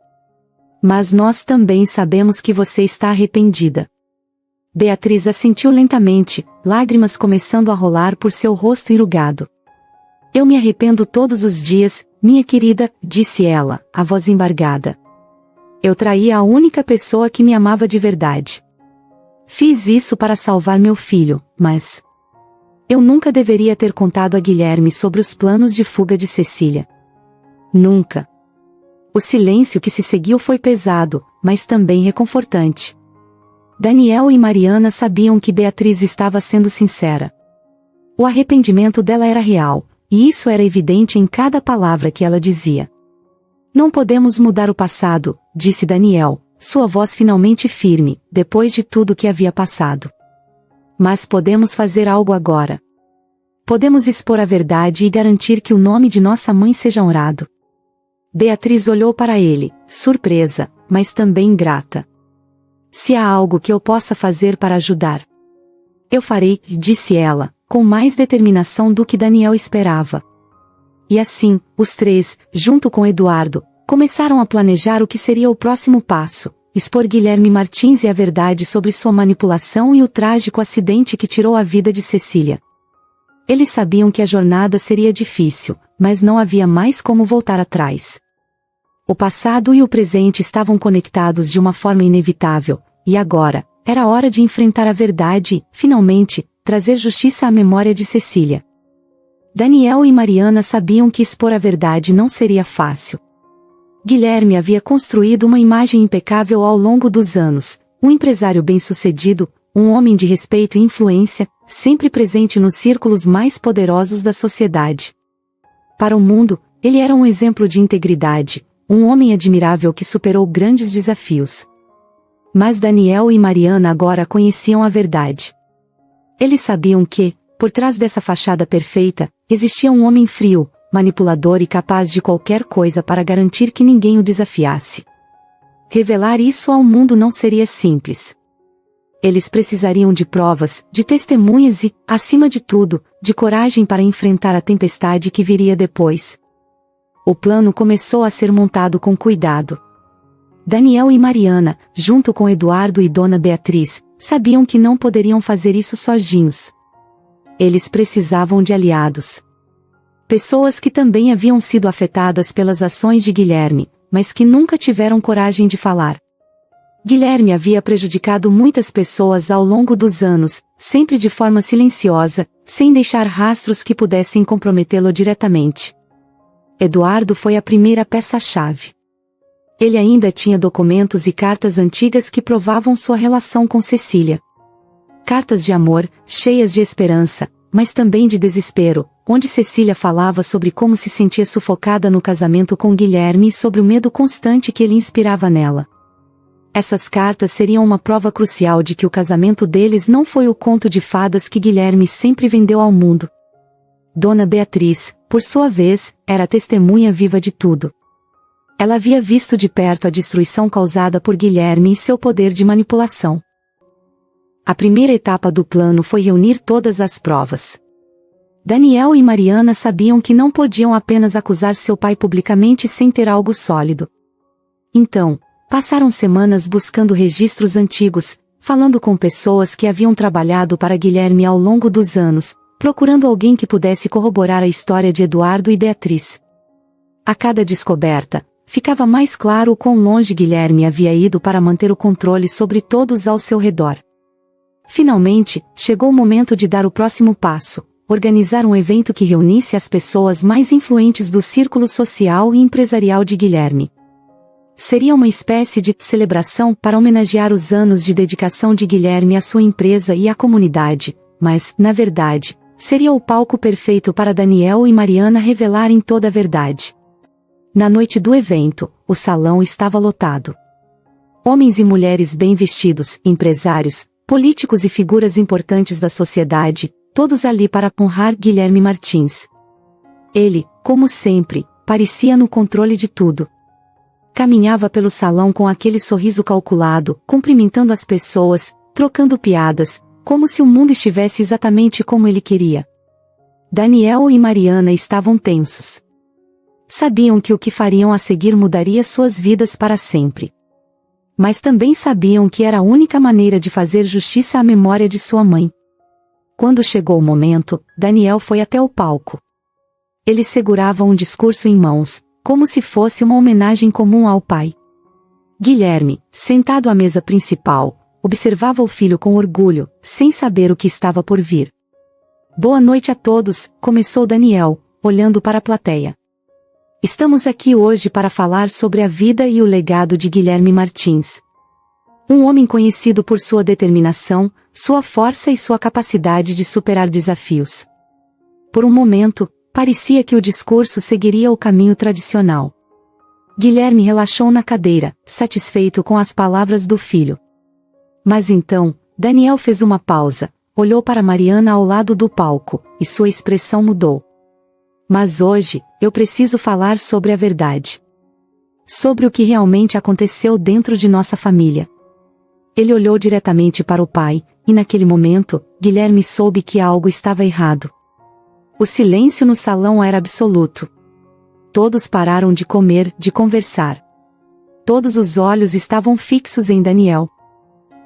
Mas nós também sabemos que você está arrependida. Beatriz assentiu lentamente, lágrimas começando a rolar por seu rosto enrugado. Eu me arrependo todos os dias, minha querida, disse ela, a voz embargada. Eu traí a única pessoa que me amava de verdade. Fiz isso para salvar meu filho, mas... eu nunca deveria ter contado a Guilherme sobre os planos de fuga de Cecília. Nunca. O silêncio que se seguiu foi pesado, mas também reconfortante. Daniel e Mariana sabiam que Beatriz estava sendo sincera. O arrependimento dela era real, e isso era evidente em cada palavra que ela dizia. Não podemos mudar o passado, disse Daniel, sua voz finalmente firme, depois de tudo que havia passado. Mas podemos fazer algo agora. Podemos expor a verdade e garantir que o nome de nossa mãe seja honrado. Beatriz olhou para ele, surpresa, mas também grata. Se há algo que eu possa fazer para ajudar, eu farei, disse ela, com mais determinação do que Daniel esperava. E assim, os três, junto com Eduardo, começaram a planejar o que seria o próximo passo, expor Guilherme Martins e a verdade sobre sua manipulação e o trágico acidente que tirou a vida de Cecília. Eles sabiam que a jornada seria difícil, mas não havia mais como voltar atrás. O passado e o presente estavam conectados de uma forma inevitável, e agora, era hora de enfrentar a verdade e, finalmente, trazer justiça à memória de Cecília. Daniel e Mariana sabiam que expor a verdade não seria fácil. Guilherme havia construído uma imagem impecável ao longo dos anos, um empresário bem-sucedido, um homem de respeito e influência, sempre presente nos círculos mais poderosos da sociedade. Para o mundo, ele era um exemplo de integridade, um homem admirável que superou grandes desafios. Mas Daniel e Mariana agora conheciam a verdade. Eles sabiam que, por trás dessa fachada perfeita, existia um homem frio, manipulador e capaz de qualquer coisa para garantir que ninguém o desafiasse. Revelar isso ao mundo não seria simples. Eles precisariam de provas, de testemunhas e, acima de tudo, de coragem para enfrentar a tempestade que viria depois. O plano começou a ser montado com cuidado. Daniel e Mariana, junto com Eduardo e Dona Beatriz, sabiam que não poderiam fazer isso sozinhos. Eles precisavam de aliados. Pessoas que também haviam sido afetadas pelas ações de Guilherme, mas que nunca tiveram coragem de falar. Guilherme havia prejudicado muitas pessoas ao longo dos anos, sempre de forma silenciosa, sem deixar rastros que pudessem comprometê-lo diretamente. Eduardo foi a primeira peça-chave. Ele ainda tinha documentos e cartas antigas que provavam sua relação com Cecília. Cartas de amor, cheias de esperança, mas também de desespero, onde Cecília falava sobre como se sentia sufocada no casamento com Guilherme e sobre o medo constante que ele inspirava nela. Essas cartas seriam uma prova crucial de que o casamento deles não foi o conto de fadas que Guilherme sempre vendeu ao mundo. Dona Beatriz, por sua vez, era testemunha viva de tudo. Ela havia visto de perto a destruição causada por Guilherme e seu poder de manipulação. A primeira etapa do plano foi reunir todas as provas. Daniel e Mariana sabiam que não podiam apenas acusar seu pai publicamente sem ter algo sólido. Então, passaram semanas buscando registros antigos, falando com pessoas que haviam trabalhado para Guilherme ao longo dos anos, procurando alguém que pudesse corroborar a história de Eduardo e Beatriz. A cada descoberta, ficava mais claro o quão longe Guilherme havia ido para manter o controle sobre todos ao seu redor. Finalmente, chegou o momento de dar o próximo passo, organizar um evento que reunisse as pessoas mais influentes do círculo social e empresarial de Guilherme. Seria uma espécie de celebração para homenagear os anos de dedicação de Guilherme à sua empresa e à comunidade, mas, na verdade, seria o palco perfeito para Daniel e Mariana revelarem toda a verdade. Na noite do evento, o salão estava lotado. Homens e mulheres bem vestidos, empresários, políticos e figuras importantes da sociedade, todos ali para honrar Guilherme Martins. Ele, como sempre, parecia no controle de tudo. Caminhava pelo salão com aquele sorriso calculado, cumprimentando as pessoas, trocando piadas, como se o mundo estivesse exatamente como ele queria. Daniel e Mariana estavam tensos. Sabiam que o que fariam a seguir mudaria suas vidas para sempre. Mas também sabiam que era a única maneira de fazer justiça à memória de sua mãe. Quando chegou o momento, Daniel foi até o palco. Ele segurava um discurso em mãos, como se fosse uma homenagem comum ao pai. Guilherme, sentado à mesa principal, observava o filho com orgulho, sem saber o que estava por vir. Boa noite a todos, começou Daniel, olhando para a plateia. Estamos aqui hoje para falar sobre a vida e o legado de Guilherme Martins. Um homem conhecido por sua determinação, sua força e sua capacidade de superar desafios. Por um momento, parecia que o discurso seguiria o caminho tradicional. Guilherme relaxou na cadeira, satisfeito com as palavras do filho. Mas então, Daniel fez uma pausa, olhou para Mariana ao lado do palco, e sua expressão mudou. Mas hoje, eu preciso falar sobre a verdade. Sobre o que realmente aconteceu dentro de nossa família. Ele olhou diretamente para o pai, e naquele momento, Guilherme soube que algo estava errado. O silêncio no salão era absoluto. Todos pararam de comer, de conversar. Todos os olhos estavam fixos em Daniel.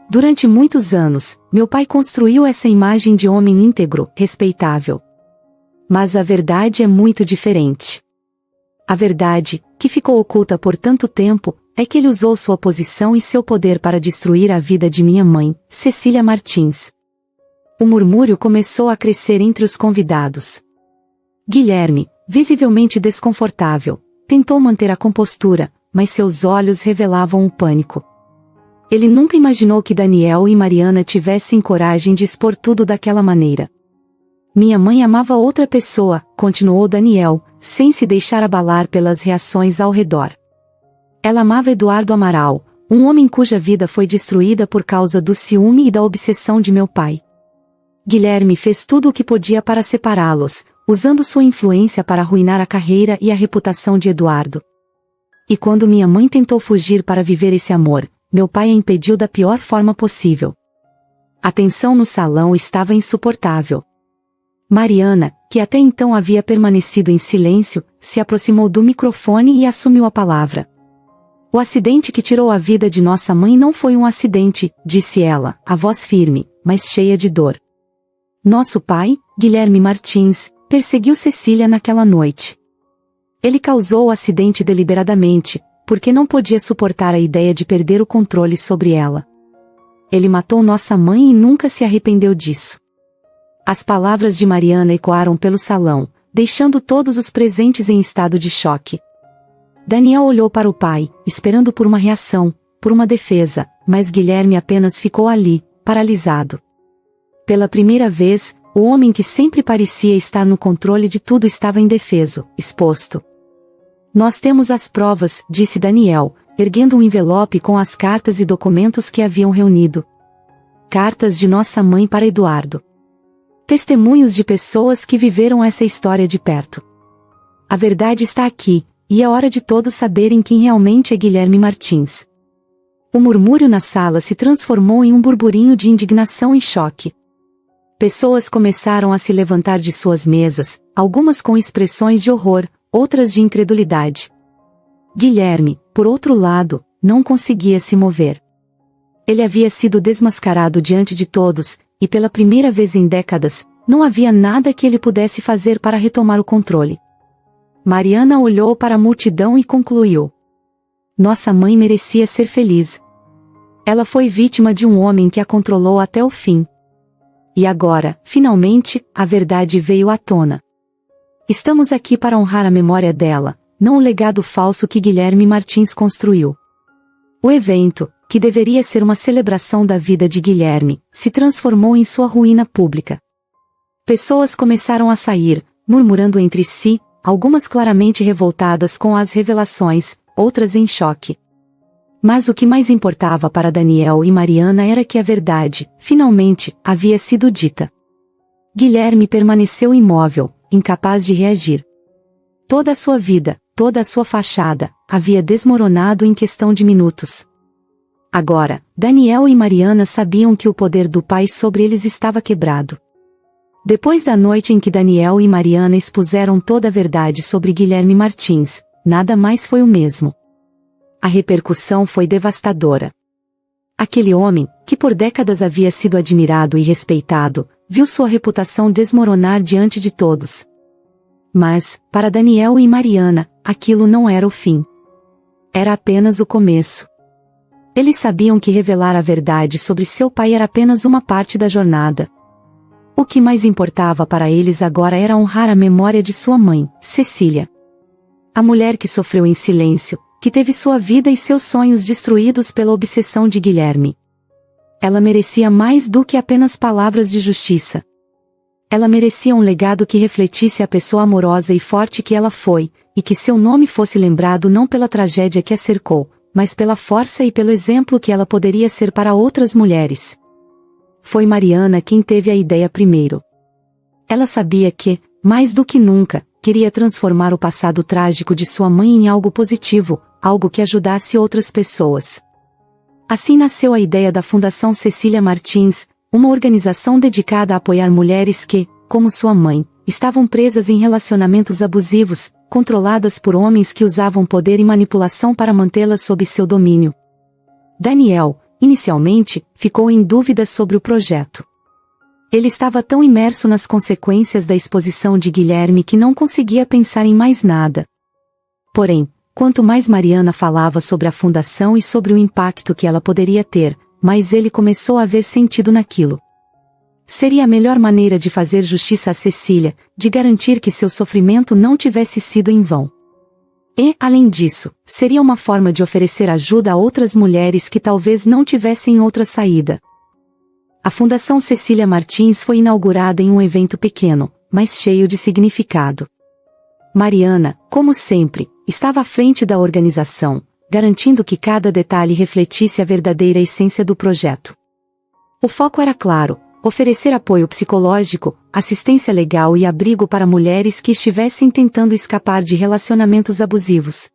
Durante muitos anos, meu pai construiu essa imagem de homem íntegro, respeitável. Mas a verdade é muito diferente. A verdade, que ficou oculta por tanto tempo, é que ele usou sua posição e seu poder para destruir a vida de minha mãe, Cecília Martins. O murmúrio começou a crescer entre os convidados. Guilherme, visivelmente desconfortável, tentou manter a compostura, mas seus olhos revelavam o pânico. Ele nunca imaginou que Daniel e Mariana tivessem coragem de expor tudo daquela maneira. Minha mãe amava outra pessoa, continuou Daniel, sem se deixar abalar pelas reações ao redor. Ela amava Eduardo Amaral, um homem cuja vida foi destruída por causa do ciúme e da obsessão de meu pai. Guilherme fez tudo o que podia para separá-los, usando sua influência para arruinar a carreira e a reputação de Eduardo. E quando minha mãe tentou fugir para viver esse amor, meu pai a impediu da pior forma possível. A tensão no salão estava insuportável. Mariana, que até então havia permanecido em silêncio, se aproximou do microfone e assumiu a palavra. O acidente que tirou a vida de nossa mãe não foi um acidente, disse ela, a voz firme, mas cheia de dor. Nosso pai, Guilherme Martins, perseguiu Cecília naquela noite. Ele causou o acidente deliberadamente, porque não podia suportar a ideia de perder o controle sobre ela. Ele matou nossa mãe e nunca se arrependeu disso. As palavras de Mariana ecoaram pelo salão, deixando todos os presentes em estado de choque. Daniel olhou para o pai, esperando por uma reação, por uma defesa, mas Guilherme apenas ficou ali, paralisado. Pela primeira vez, o homem que sempre parecia estar no controle de tudo estava indefeso, exposto. Nós temos as provas, disse Daniel, erguendo um envelope com as cartas e documentos que haviam reunido. Cartas de nossa mãe para Eduardo. Testemunhos de pessoas que viveram essa história de perto. A verdade está aqui, e é hora de todos saberem quem realmente é Guilherme Martins. O murmúrio na sala se transformou em um burburinho de indignação e choque. Pessoas começaram a se levantar de suas mesas, algumas com expressões de horror, outras de incredulidade. Guilherme, por outro lado, não conseguia se mover. Ele havia sido desmascarado diante de todos, e pela primeira vez em décadas, não havia nada que ele pudesse fazer para retomar o controle. Mariana olhou para a multidão e concluiu. Nossa mãe merecia ser feliz. Ela foi vítima de um homem que a controlou até o fim. E agora, finalmente, a verdade veio à tona. Estamos aqui para honrar a memória dela, não o legado falso que Guilherme Martins construiu. O evento, que deveria ser uma celebração da vida de Guilherme, se transformou em sua ruína pública. Pessoas começaram a sair, murmurando entre si, algumas claramente revoltadas com as revelações, outras em choque. Mas o que mais importava para Daniel e Mariana era que a verdade, finalmente, havia sido dita. Guilherme permaneceu imóvel, incapaz de reagir. Toda a sua vida, toda a sua fachada, havia desmoronado em questão de minutos. Agora, Daniel e Mariana sabiam que o poder do pai sobre eles estava quebrado. Depois da noite em que Daniel e Mariana expuseram toda a verdade sobre Guilherme Martins, nada mais foi o mesmo. A repercussão foi devastadora. Aquele homem, que por décadas havia sido admirado e respeitado, viu sua reputação desmoronar diante de todos. Mas, para Daniel e Mariana, aquilo não era o fim. Era apenas o começo. Eles sabiam que revelar a verdade sobre seu pai era apenas uma parte da jornada. O que mais importava para eles agora era honrar a memória de sua mãe, Cecília. A mulher que sofreu em silêncio, que teve sua vida e seus sonhos destruídos pela obsessão de Guilherme. Ela merecia mais do que apenas palavras de justiça. Ela merecia um legado que refletisse a pessoa amorosa e forte que ela foi, e que seu nome fosse lembrado não pela tragédia que a cercou, mas pela força e pelo exemplo que ela poderia ser para outras mulheres. Foi Mariana quem teve a ideia primeiro. Ela sabia que, mais do que nunca, queria transformar o passado trágico de sua mãe em algo positivo, algo que ajudasse outras pessoas. Assim nasceu a ideia da Fundação Cecília Martins, uma organização dedicada a apoiar mulheres que, como sua mãe, estavam presas em relacionamentos abusivos, controladas por homens que usavam poder e manipulação para mantê-las sob seu domínio. Daniel, inicialmente, ficou em dúvida sobre o projeto. Ele estava tão imerso nas consequências da exposição de Guilherme que não conseguia pensar em mais nada. Porém, quanto mais Mariana falava sobre a fundação e sobre o impacto que ela poderia ter, mais ele começou a ver sentido naquilo. Seria a melhor maneira de fazer justiça a Cecília, de garantir que seu sofrimento não tivesse sido em vão. E, além disso, seria uma forma de oferecer ajuda a outras mulheres que talvez não tivessem outra saída. A Fundação Cecília Martins foi inaugurada em um evento pequeno, mas cheio de significado. Mariana, como sempre, estava à frente da organização, garantindo que cada detalhe refletisse a verdadeira essência do projeto. O foco era claro: oferecer apoio psicológico, assistência legal e abrigo para mulheres que estivessem tentando escapar de relacionamentos abusivos.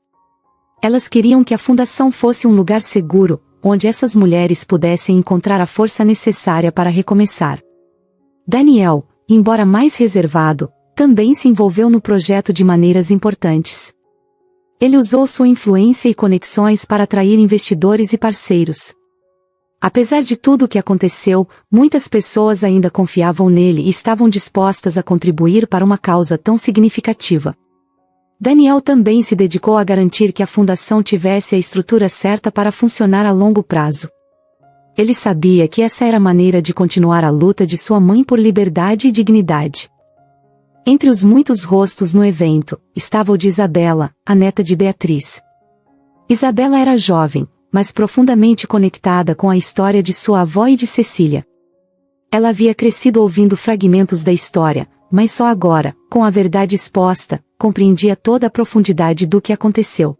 Elas queriam que a fundação fosse um lugar seguro, onde essas mulheres pudessem encontrar a força necessária para recomeçar. Daniel, embora mais reservado, também se envolveu no projeto de maneiras importantes. Ele usou sua influência e conexões para atrair investidores e parceiros. Apesar de tudo o que aconteceu, muitas pessoas ainda confiavam nele e estavam dispostas a contribuir para uma causa tão significativa. Daniel também se dedicou a garantir que a fundação tivesse a estrutura certa para funcionar a longo prazo. Ele sabia que essa era a maneira de continuar a luta de sua mãe por liberdade e dignidade. Entre os muitos rostos no evento, estava o de Isabela, a neta de Beatriz. Isabela era jovem, mas profundamente conectada com a história de sua avó e de Cecília. Ela havia crescido ouvindo fragmentos da história, mas só agora, com a verdade exposta, compreendia toda a profundidade do que aconteceu.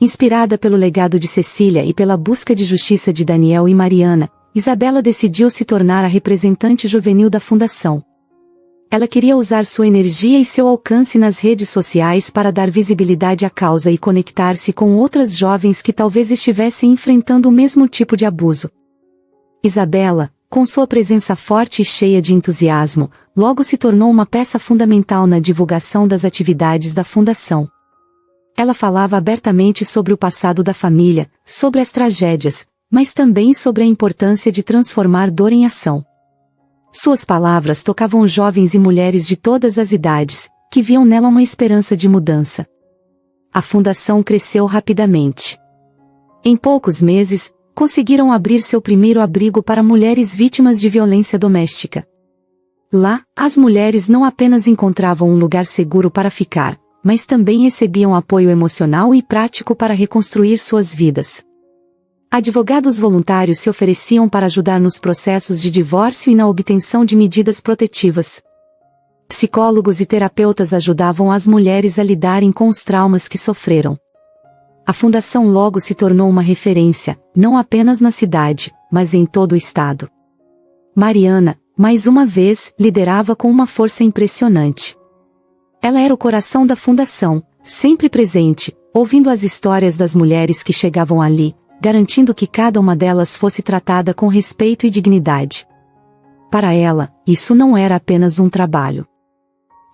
Inspirada pelo legado de Cecília e pela busca de justiça de Daniel e Mariana, Isabela decidiu se tornar a representante juvenil da fundação. Ela queria usar sua energia e seu alcance nas redes sociais para dar visibilidade à causa e conectar-se com outras jovens que talvez estivessem enfrentando o mesmo tipo de abuso. Isabela, com sua presença forte e cheia de entusiasmo, logo se tornou uma peça fundamental na divulgação das atividades da fundação. Ela falava abertamente sobre o passado da família, sobre as tragédias, mas também sobre a importância de transformar dor em ação. Suas palavras tocavam jovens e mulheres de todas as idades, que viam nela uma esperança de mudança. A fundação cresceu rapidamente. Em poucos meses, conseguiram abrir seu primeiro abrigo para mulheres vítimas de violência doméstica. Lá, as mulheres não apenas encontravam um lugar seguro para ficar, mas também recebiam apoio emocional e prático para reconstruir suas vidas. Advogados voluntários se ofereciam para ajudar nos processos de divórcio e na obtenção de medidas protetivas. Psicólogos e terapeutas ajudavam as mulheres a lidarem com os traumas que sofreram. A fundação logo se tornou uma referência, não apenas na cidade, mas em todo o estado. Mariana, mais uma vez, liderava com uma força impressionante. Ela era o coração da fundação, sempre presente, ouvindo as histórias das mulheres que chegavam ali, garantindo que cada uma delas fosse tratada com respeito e dignidade. Para ela, isso não era apenas um trabalho.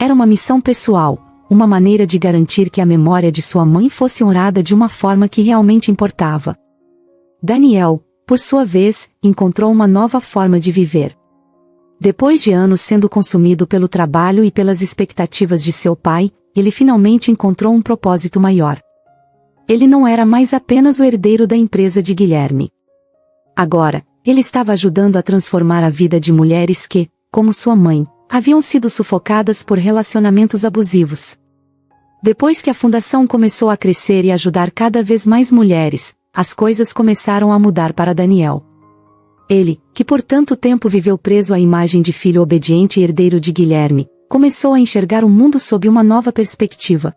Era uma missão pessoal, uma maneira de garantir que a memória de sua mãe fosse honrada de uma forma que realmente importava. Daniel, por sua vez, encontrou uma nova forma de viver. Depois de anos sendo consumido pelo trabalho e pelas expectativas de seu pai, ele finalmente encontrou um propósito maior. Ele não era mais apenas o herdeiro da empresa de Guilherme. Agora, ele estava ajudando a transformar a vida de mulheres que, como sua mãe, haviam sido sufocadas por relacionamentos abusivos. Depois que a fundação começou a crescer e ajudar cada vez mais mulheres, as coisas começaram a mudar para Daniel. Ele, que por tanto tempo viveu preso à imagem de filho obediente e herdeiro de Guilherme, começou a enxergar o mundo sob uma nova perspectiva.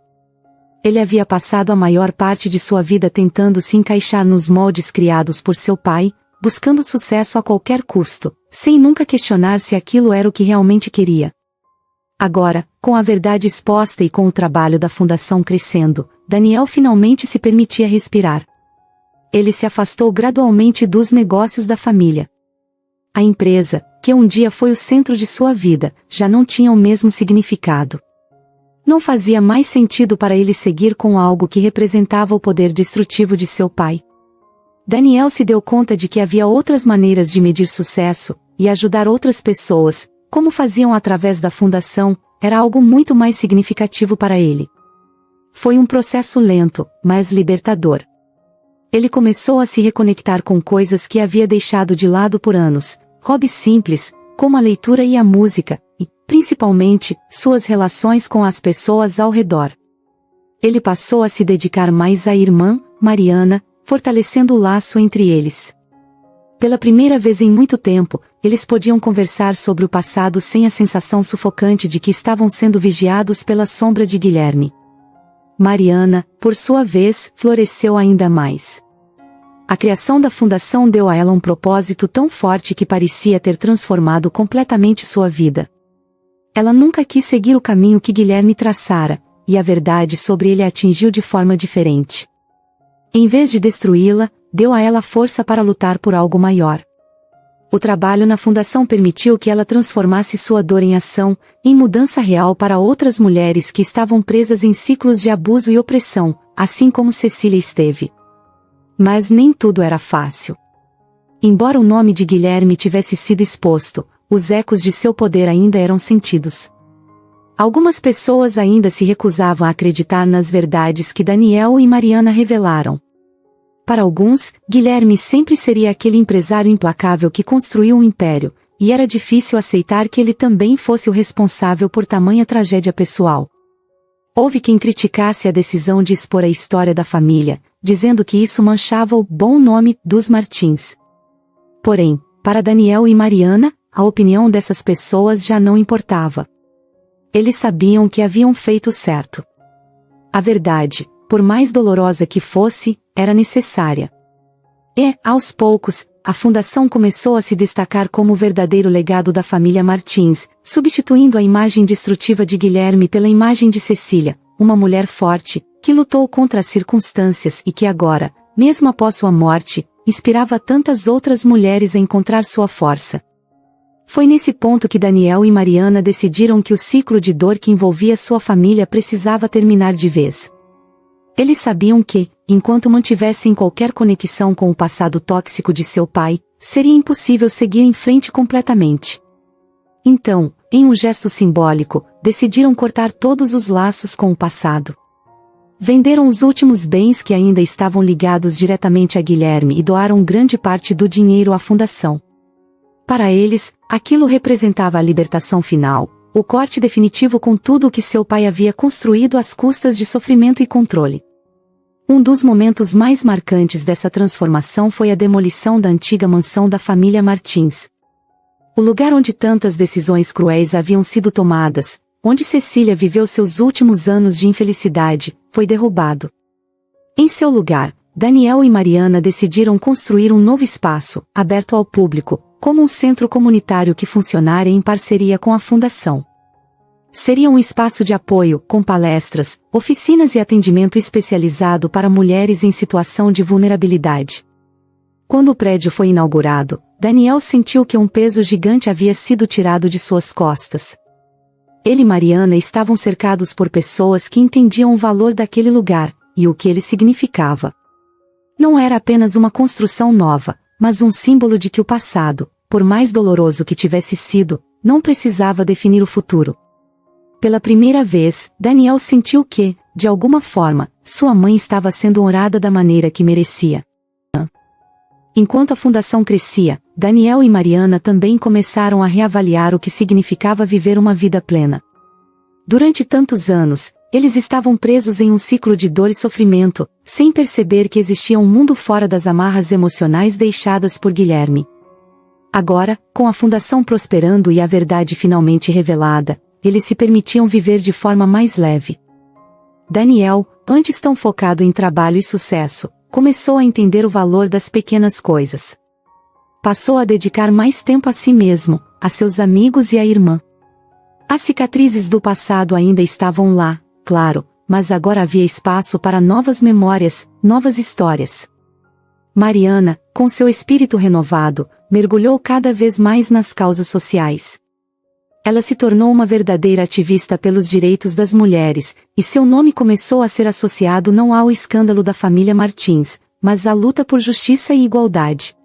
Ele havia passado a maior parte de sua vida tentando se encaixar nos moldes criados por seu pai, buscando sucesso a qualquer custo, sem nunca questionar se aquilo era o que realmente queria. Agora, com a verdade exposta e com o trabalho da fundação crescendo, Daniel finalmente se permitia respirar. Ele se afastou gradualmente dos negócios da família. A empresa, que um dia foi o centro de sua vida, já não tinha o mesmo significado. Não fazia mais sentido para ele seguir com algo que representava o poder destrutivo de seu pai. Daniel se deu conta de que havia outras maneiras de medir sucesso, e ajudar outras pessoas, como faziam através da fundação, era algo muito mais significativo para ele. Foi um processo lento, mas libertador. Ele começou a se reconectar com coisas que havia deixado de lado por anos, hobbies simples, como a leitura e a música, e, principalmente, suas relações com as pessoas ao redor. Ele passou a se dedicar mais à irmã, Mariana, fortalecendo o laço entre eles. Pela primeira vez em muito tempo, eles podiam conversar sobre o passado sem a sensação sufocante de que estavam sendo vigiados pela sombra de Guilherme. Mariana, por sua vez, floresceu ainda mais. A criação da fundação deu a ela um propósito tão forte que parecia ter transformado completamente sua vida. Ela nunca quis seguir o caminho que Guilherme traçara, e a verdade sobre ele a atingiu de forma diferente. Em vez de destruí-la, deu a ela força para lutar por algo maior. O trabalho na fundação permitiu que ela transformasse sua dor em ação, em mudança real para outras mulheres que estavam presas em ciclos de abuso e opressão, assim como Cecília esteve. Mas nem tudo era fácil. Embora o nome de Guilherme tivesse sido exposto, os ecos de seu poder ainda eram sentidos. Algumas pessoas ainda se recusavam a acreditar nas verdades que Daniel e Mariana revelaram. Para alguns, Guilherme sempre seria aquele empresário implacável que construiu um império, e era difícil aceitar que ele também fosse o responsável por tamanha tragédia pessoal. Houve quem criticasse a decisão de expor a história da família, dizendo que isso manchava o bom nome dos Martins. Porém, para Daniel e Mariana, a opinião dessas pessoas já não importava. Eles sabiam que haviam feito certo. A verdade, por mais dolorosa que fosse, era necessária. E, aos poucos, a fundação começou a se destacar como o verdadeiro legado da família Martins, substituindo a imagem destrutiva de Guilherme pela imagem de Cecília, uma mulher forte, que lutou contra as circunstâncias e que agora, mesmo após sua morte, inspirava tantas outras mulheres a encontrar sua força. Foi nesse ponto que Daniel e Mariana decidiram que o ciclo de dor que envolvia sua família precisava terminar de vez. Eles sabiam que, enquanto mantivessem qualquer conexão com o passado tóxico de seu pai, seria impossível seguir em frente completamente. Então, em um gesto simbólico, decidiram cortar todos os laços com o passado. Venderam os últimos bens que ainda estavam ligados diretamente a Guilherme e doaram grande parte do dinheiro à fundação. Para eles, aquilo representava a libertação final, o corte definitivo com tudo o que seu pai havia construído às custas de sofrimento e controle. Um dos momentos mais marcantes dessa transformação foi a demolição da antiga mansão da família Martins. O lugar onde tantas decisões cruéis haviam sido tomadas, onde Cecília viveu seus últimos anos de infelicidade, foi derrubado. Em seu lugar, Daniel e Mariana decidiram construir um novo espaço, aberto ao público, como um centro comunitário que funcionaria em parceria com a fundação. Seria um espaço de apoio, com palestras, oficinas e atendimento especializado para mulheres em situação de vulnerabilidade. Quando o prédio foi inaugurado, Daniel sentiu que um peso gigante havia sido tirado de suas costas. Ele e Mariana estavam cercados por pessoas que entendiam o valor daquele lugar, e o que ele significava. Não era apenas uma construção nova, mas um símbolo de que o passado, por mais doloroso que tivesse sido, não precisava definir o futuro. Pela primeira vez, Daniel sentiu que, de alguma forma, sua mãe estava sendo honrada da maneira que merecia. Enquanto a fundação crescia, Daniel e Mariana também começaram a reavaliar o que significava viver uma vida plena. Durante tantos anos, eles estavam presos em um ciclo de dor e sofrimento, sem perceber que existia um mundo fora das amarras emocionais deixadas por Guilherme. Agora, com a fundação prosperando e a verdade finalmente revelada, eles se permitiam viver de forma mais leve. Daniel, antes tão focado em trabalho e sucesso, começou a entender o valor das pequenas coisas. Passou a dedicar mais tempo a si mesmo, a seus amigos e à irmã. As cicatrizes do passado ainda estavam lá, claro, mas agora havia espaço para novas memórias, novas histórias. Mariana, com seu espírito renovado, mergulhou cada vez mais nas causas sociais. Ela se tornou uma verdadeira ativista pelos direitos das mulheres, e seu nome começou a ser associado não ao escândalo da família Martins, mas à luta por justiça e igualdade.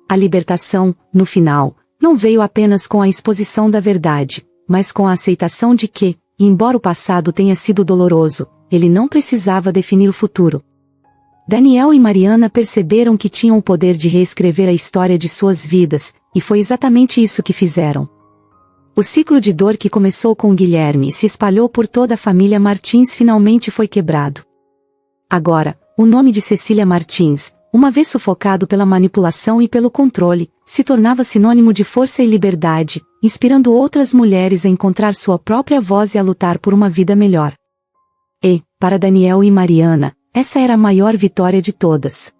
A libertação, no final, não veio apenas com a exposição da verdade, mas com a aceitação de que, embora o passado tenha sido doloroso, ele não precisava definir o futuro. Daniel e Mariana perceberam que tinham o poder de reescrever a história de suas vidas, e foi exatamente isso que fizeram. O ciclo de dor que começou com Guilherme e se espalhou por toda a família Martins finalmente foi quebrado. Agora, o nome de Cecília Martins, uma vez sufocado pela manipulação e pelo controle, se tornava sinônimo de força e liberdade, inspirando outras mulheres a encontrar sua própria voz e a lutar por uma vida melhor. E, para Daniel e Mariana, essa era a maior vitória de todas.